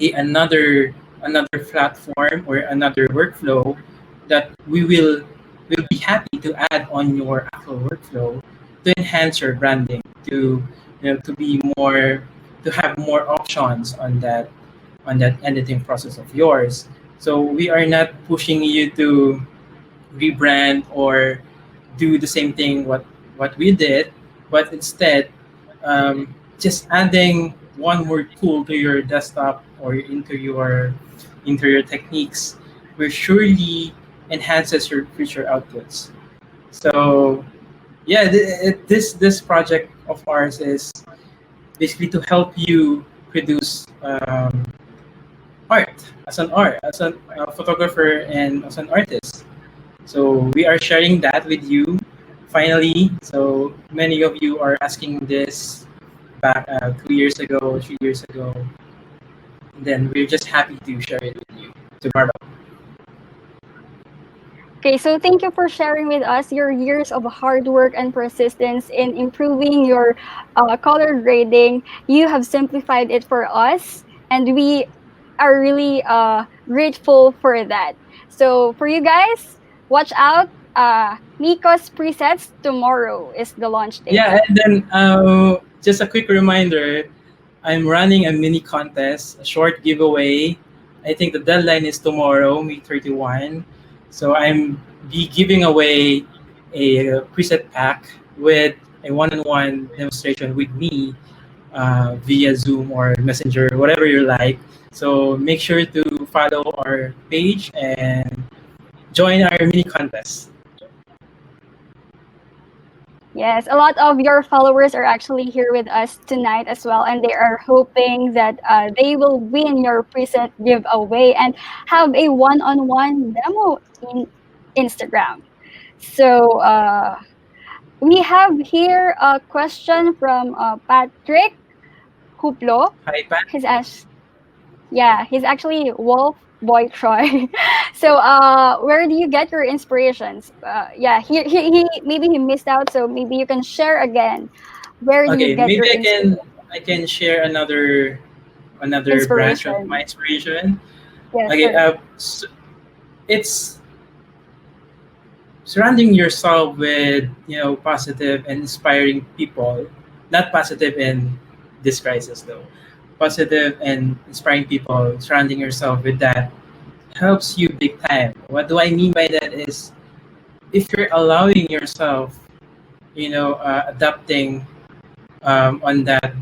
another platform or another workflow that will be happy to add on your actual workflow to enhance your branding, to to be more, to have more options on that editing process of yours. So we are not pushing you to rebrand or do the same thing what we did, but instead just adding one more tool to your desktop or into your techniques will surely enhances your future outputs. So yeah, this project of ours is basically to help you produce art as a photographer and as an artist. So we are sharing that with you finally. So many of you are asking this back 2 years ago, 3 years ago. And then we're just happy to share it with you. To Barbara. Okay, so thank you for sharing with us your years of hard work and persistence in improving your color grading. You have simplified it for us, and we are really grateful for that. So, for you guys, watch out. Miko's presets tomorrow is the launch date. Yeah, and then just a quick reminder, I'm running a mini contest, a short giveaway. I think the deadline is tomorrow, May 31. So I'm be giving away a preset pack with a one-on-one demonstration with me via Zoom or Messenger, whatever you like. So make sure to follow our page and join our mini contest. Yes, a lot of your followers are actually here with us tonight as well, and they are hoping that they will win your preset giveaway and have a one-on-one demo in Instagram. So we have here a question from Patrick Huplo. Hi, Pat. He's asked, yeah, he's actually Wolf Boy Troy. So, where do you get your inspirations? Yeah, he maybe he missed out, so maybe you can share again. Where do you Okay, get maybe your I can share another branch of inspiration? my inspiration. Yes, Okay, sir. it's surrounding yourself with positive and inspiring people. Not positive in this crisis though. Positive and inspiring people. Surrounding yourself with that helps you big time. What do I mean by that is if you're allowing yourself, adapting on that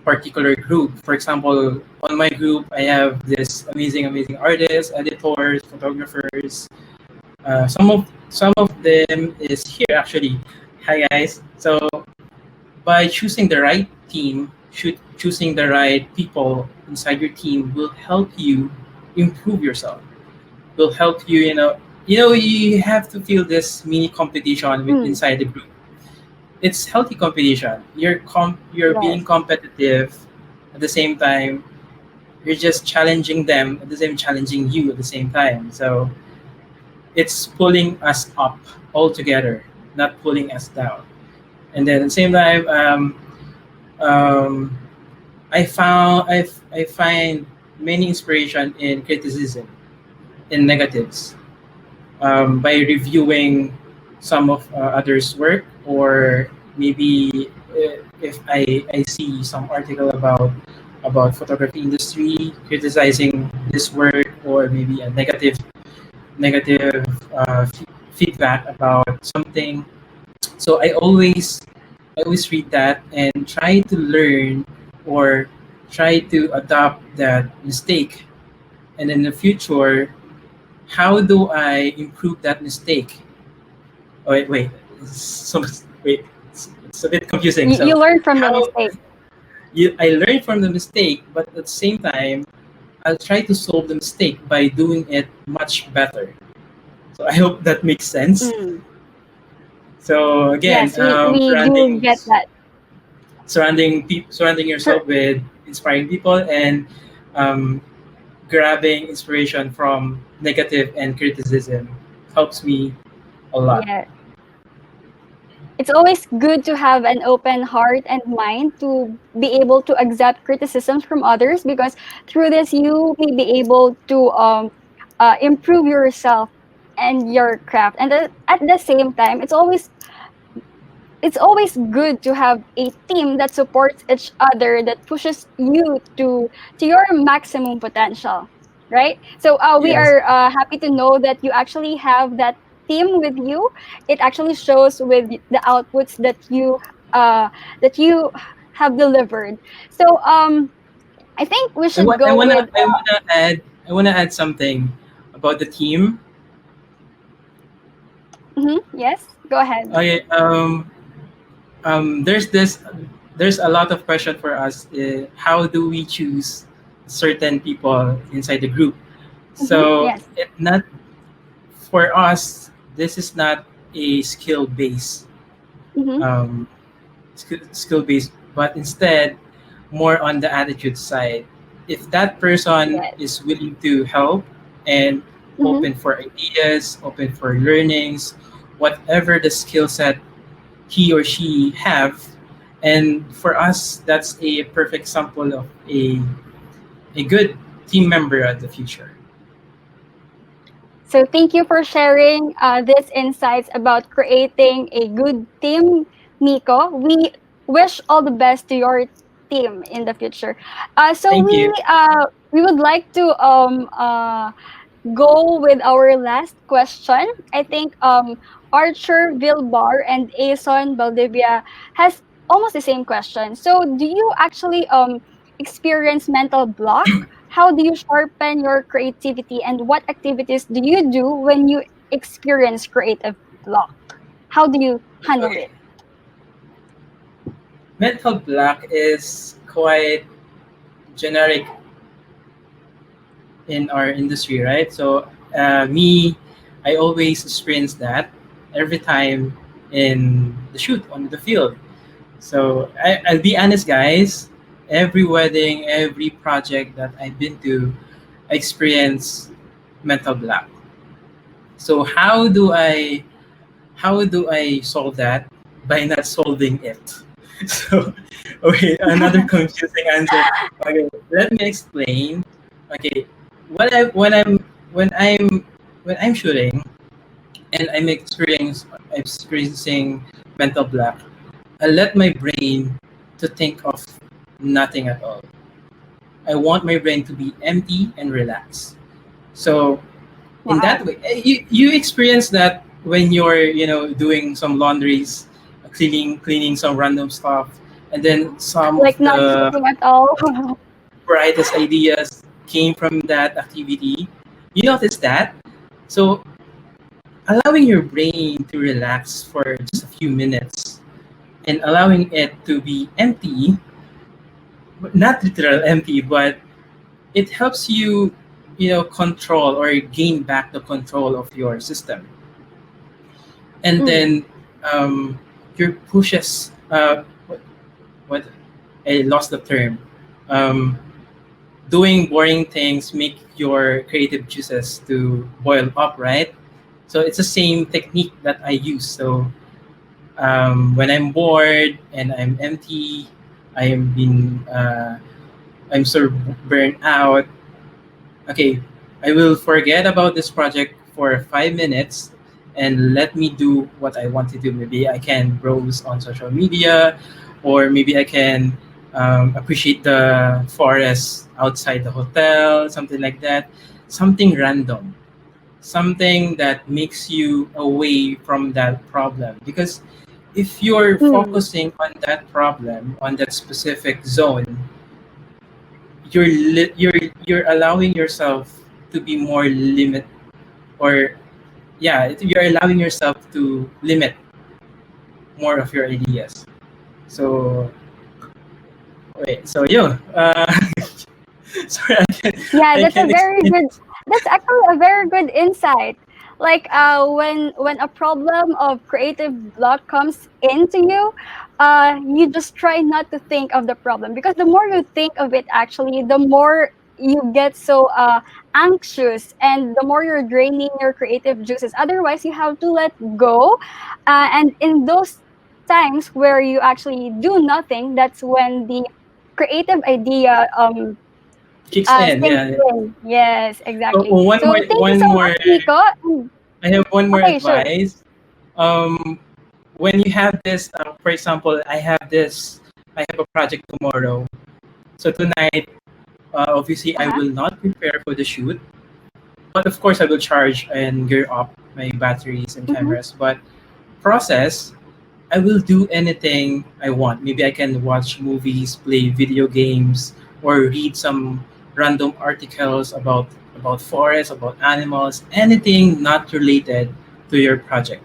particular group. For example, on my group, I have this amazing artists, editors, photographers. Some of them is here actually. Hi guys. So by choosing the right team, choosing the right people inside your team will help you improve yourself. Will help you, you have to feel this mini competition with Mm, inside the group. It's healthy competition. You're being yes, competitive at the same time. You're just challenging them at the same challenging you at the same time. So it's pulling us up all together, not pulling us down. And then at the same time, um, I find many inspiration in criticism, in negatives, by reviewing some of others' work, or maybe if I see some article about photography industry criticizing this work, or maybe a negative negative feedback about something. So I always read that and try to learn or try to adopt that mistake. And in the future, how do I improve that mistake? Oh, wait. So wait, it's a bit confusing. You So learn from the how mistake. I learn from the mistake, but at the same time, I'll try to solve the mistake by doing it much better. So I hope that makes sense. Mm. So again, Yes, we do get that. surrounding For, yourself with inspiring people and um, grabbing inspiration from negative and criticism helps me a lot. yeah, it's always good to have an open heart and mind to be able to accept criticisms from others, because through this you may be able to improve yourself and your craft. And at the same time, it's always good to have a team that supports each other, that pushes you to your maximum potential, right? So we Yes. are happy to know that you actually have that team with you. It actually shows with the outputs uh that you have delivered. So I think we I should want I go wanna with I wanna add I wanna add something about the team. yes, go ahead. Okay. There's there's a lot of question for us. How do we choose certain people inside the group? So Yes. it not for us. This is not a skill based Mm-hmm. um, skill based, but instead more on the attitude side. If that person Yes. is willing to help and Mm-hmm. open for ideas, open for learnings, whatever the skill set he or she have, and for us, that's a perfect example of a good team member at the future. So thank you for sharing these insights about creating a good team, Miko. We wish all the best to your team in the future. So Thank you. we would like to go with our last question. I think Archer Vilbar and Ason Valdivia has almost the same question. So do you actually experience mental block? How do you sharpen your creativity, and what activities do you do when you experience creative block? How do you handle Okay. it? Mental block is quite generic in our industry, right? So I always experience that every time in the shoot on the field. So I'll be honest, guys. Every wedding, every project that I've been to, I experience mental block. So how do I solve that? By not solving it. So okay, another confusing answer. Okay, let me explain. Okay, what I when I'm shooting and I'm experiencing mental block, I let my brain to think of nothing at all. I want my brain to be empty and relaxed. So in that Wow. way, you experience that when you're doing some laundries, cleaning some random stuff, and then some of Like not the thinking at all. brightest ideas came from that activity. You notice that? So allowing your brain to relax for just a few minutes and allowing it to be empty, not literal empty, but it helps you, control or gain back the control of your system. And Mm, then your pushes, what I lost the term. Um, Doing boring things make your creative juices to boil up, right? So it's the same technique that I use. So when I'm bored and I'm empty, I'm been I'm sort of burnt out. Okay, I will forget about this project for 5 minutes and let me do what I want to do. Maybe I can browse on social media, or maybe I can appreciate the forest outside the hotel, something like that. Something random. something that makes you away from that problem. Because if you're Mm. focusing on that problem, on that specific zone, you're allowing yourself to be more limit, or yeah, you're allowing yourself to limit more of your ideas. So wait, so yo, sorry, Yeah, I that's a can very explain. good, that's actually a very good insight. Like when a problem of creative block comes into you, you just try not to think of the problem, because the more you think of it, actually the more you get so anxious, and the more you're draining your creative juices. Otherwise, you have to let go, and in those times where you actually do nothing, that's when the creative idea Kicks in, sinks yeah. in. Yes, So exactly. So thank you one so more. much, Nico. And- I have one more Okay, sure. advice. When you have this, for example, I have a project tomorrow. So tonight, obviously, I Uh-huh. will not prepare for the shoot, but of course, I will charge and gear up my batteries and Mm-hmm. cameras. But process, I will do anything I want. Maybe I can watch movies, play video games, or read some random articles about forests, about animals, anything not related to your project.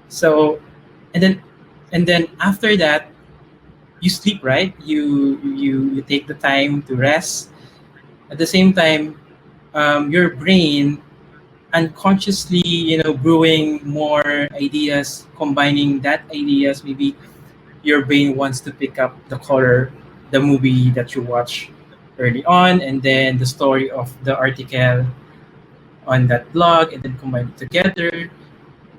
So, and then after that, you sleep, right? You take the time to rest. At the same time, your brain unconsciously, brewing more ideas, combining that ideas. Maybe your brain wants to pick up the color, the movie that you watch early on, and then the story of the article on that blog, and then combine it together.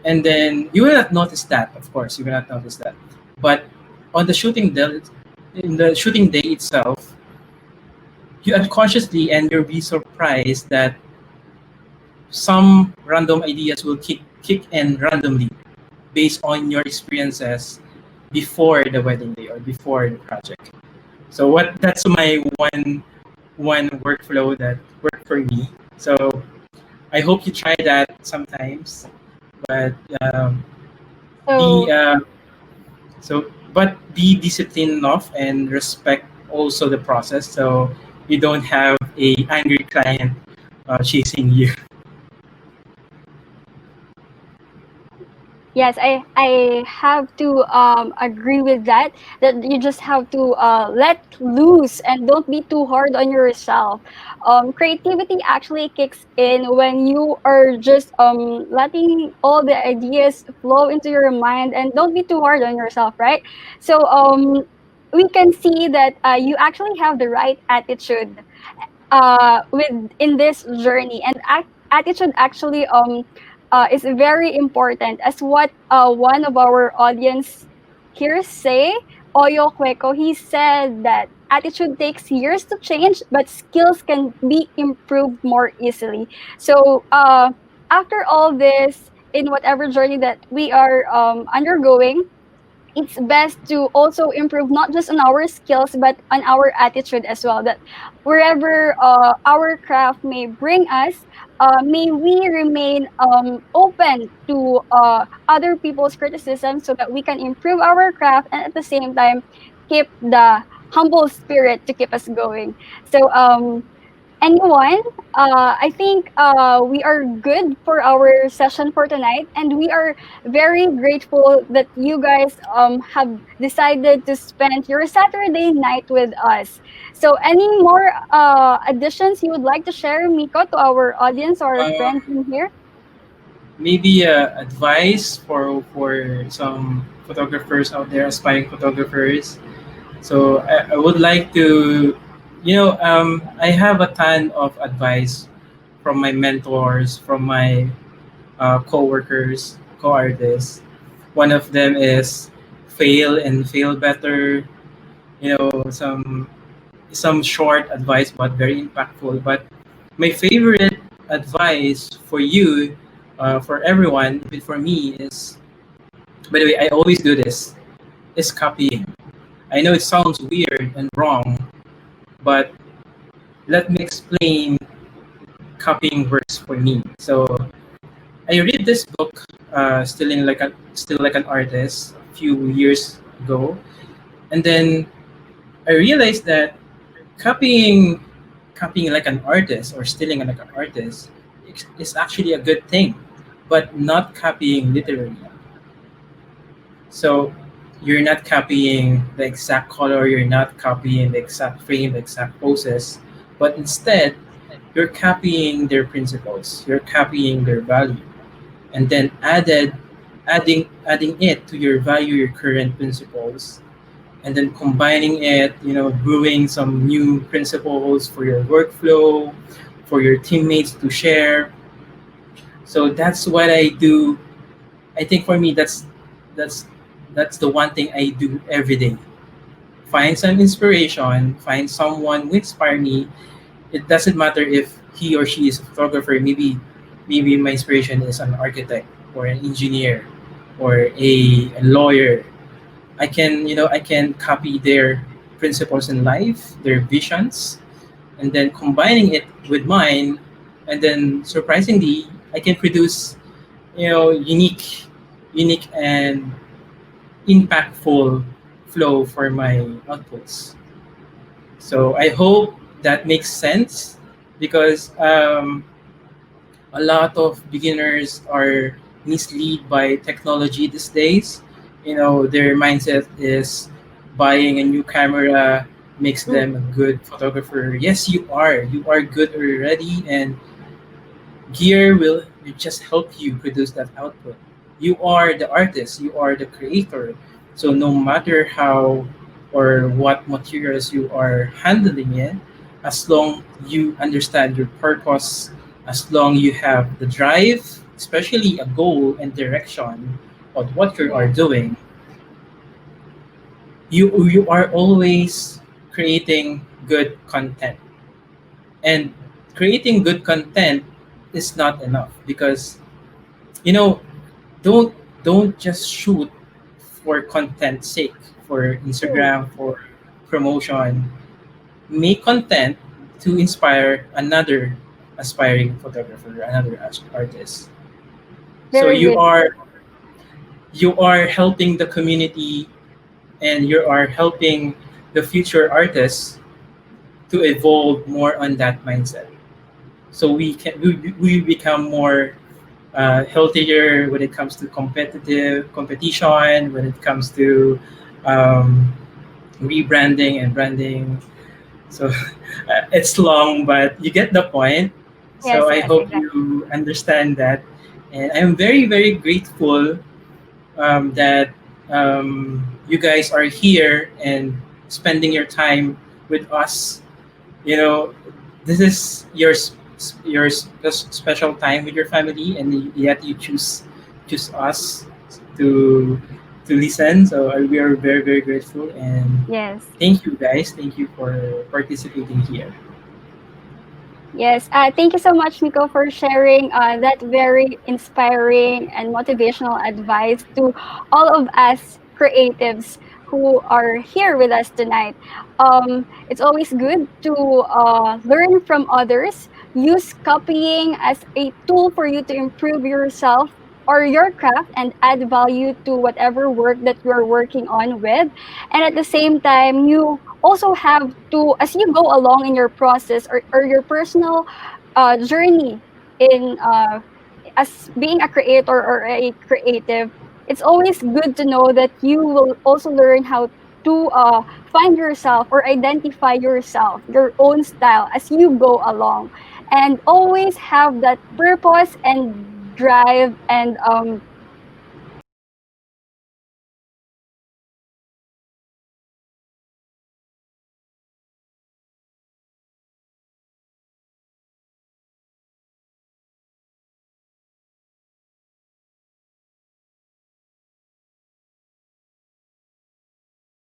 And then you will not notice that, of course, you will not notice that. But on the in the shooting day itself, you unconsciously, and you'll be surprised that some random ideas will kick in randomly based on your experiences before the wedding day or before the project. So what that's my one workflow that worked for me. So I hope you try that sometimes. But be So but be disciplined enough and respect also the process, so you don't have a angry client chasing you. yes, I have to agree with that. That you just have to let loose and don't be too hard on yourself. Creativity actually kicks in when you are just letting all the ideas flow into your mind, and don't be too hard on yourself, right? So we can see that you actually have the right attitude with in this journey, and attitude actually is very important, as what one of our audience here say, Oyo Cueco. He said that attitude takes years to change, but skills can be improved more easily. So after all this, in whatever journey that we are undergoing, it's best to also improve not just on our skills, but on our attitude as well. That wherever our craft may bring us, may we remain open to other people's criticism, so that we can improve our craft, and at the same time keep the humble spirit to keep us going. So anyone, I think we are good for our session for tonight, and we are very grateful that you guys have decided to spend your Saturday night with us. So, any more additions you would like to share, Miko, to our audience or uh, friends in here? Maybe advice for some photographers out there, aspiring photographers. So I would like to, I have a ton of advice from my mentors, from my co-workers, co-artists. One of them is fail and fail better. Some short advice but very impactful. But my favorite advice for you, for everyone, even for me, is, by the way, I always do this, is copying. I know it sounds weird and wrong, but let me explain copying works for me. So I read this book, still like an artist, a few years ago, and then I realized that copying copying like an artist or stealing like an artist is actually a good thing, but not copying literally. So you're not copying the exact color, you're not copying the exact frame, the exact poses, but instead you're copying their principles, you're copying their value, and then adding it to your value, your current principles, and then combining it, brewing some new principles for your workflow, for your teammates to share. So that's what I do. I think for me, that's that's the one thing I do every day. Find some inspiration, find someone who inspire me. It doesn't matter if he or she is a photographer. Maybe my inspiration is an architect or an engineer or a lawyer. I can copy their principles in life, their visions, and then combining it with mine, and then surprisingly, I can produce unique and impactful flow for my outputs. So I hope that makes sense because a lot of beginners are misled by technology these days. Their mindset is buying a new camera makes them a good photographer. Yes, you are. You are good already, and gear will just help you produce that output. You are the artist, you are the creator. So no matter how or what materials you are handling it, as long you understand your purpose, as long you have the drive, especially a goal and direction of what you are doing, you are always creating good content. And creating good content is not enough because you know don't don't just shoot for content sake, for True. Instagram, for promotion. Make content to inspire another aspiring photographer, another artist. So Very good. you are helping the community, and you are helping the future artists to evolve more on that mindset. So we become more healthier when it comes to competitive competition, when it comes to um, rebranding and branding. So it's long, but you get the point. Yes, So I yes, hope exactly. you understand that, and I'm very very grateful that you guys are here and spending your time with us. you know this is special time with your family, and yet you choose us to listen. So we are very very grateful, and Yes. thank you guys, thank you for participating here. Yes, thank you so much, Nico, for sharing that very inspiring and motivational advice to all of us creatives who are here with us tonight. It's always good to learn from others, use copying as a tool for you to improve yourself or your craft and add value to whatever work that you're working on with. And at the same time, you also have to, as you go along in your process or your personal journey in as being a creator or a creative, it's always good to know that you will also learn how to find yourself or identify yourself, your own style as you go along, and always have that purpose and drive and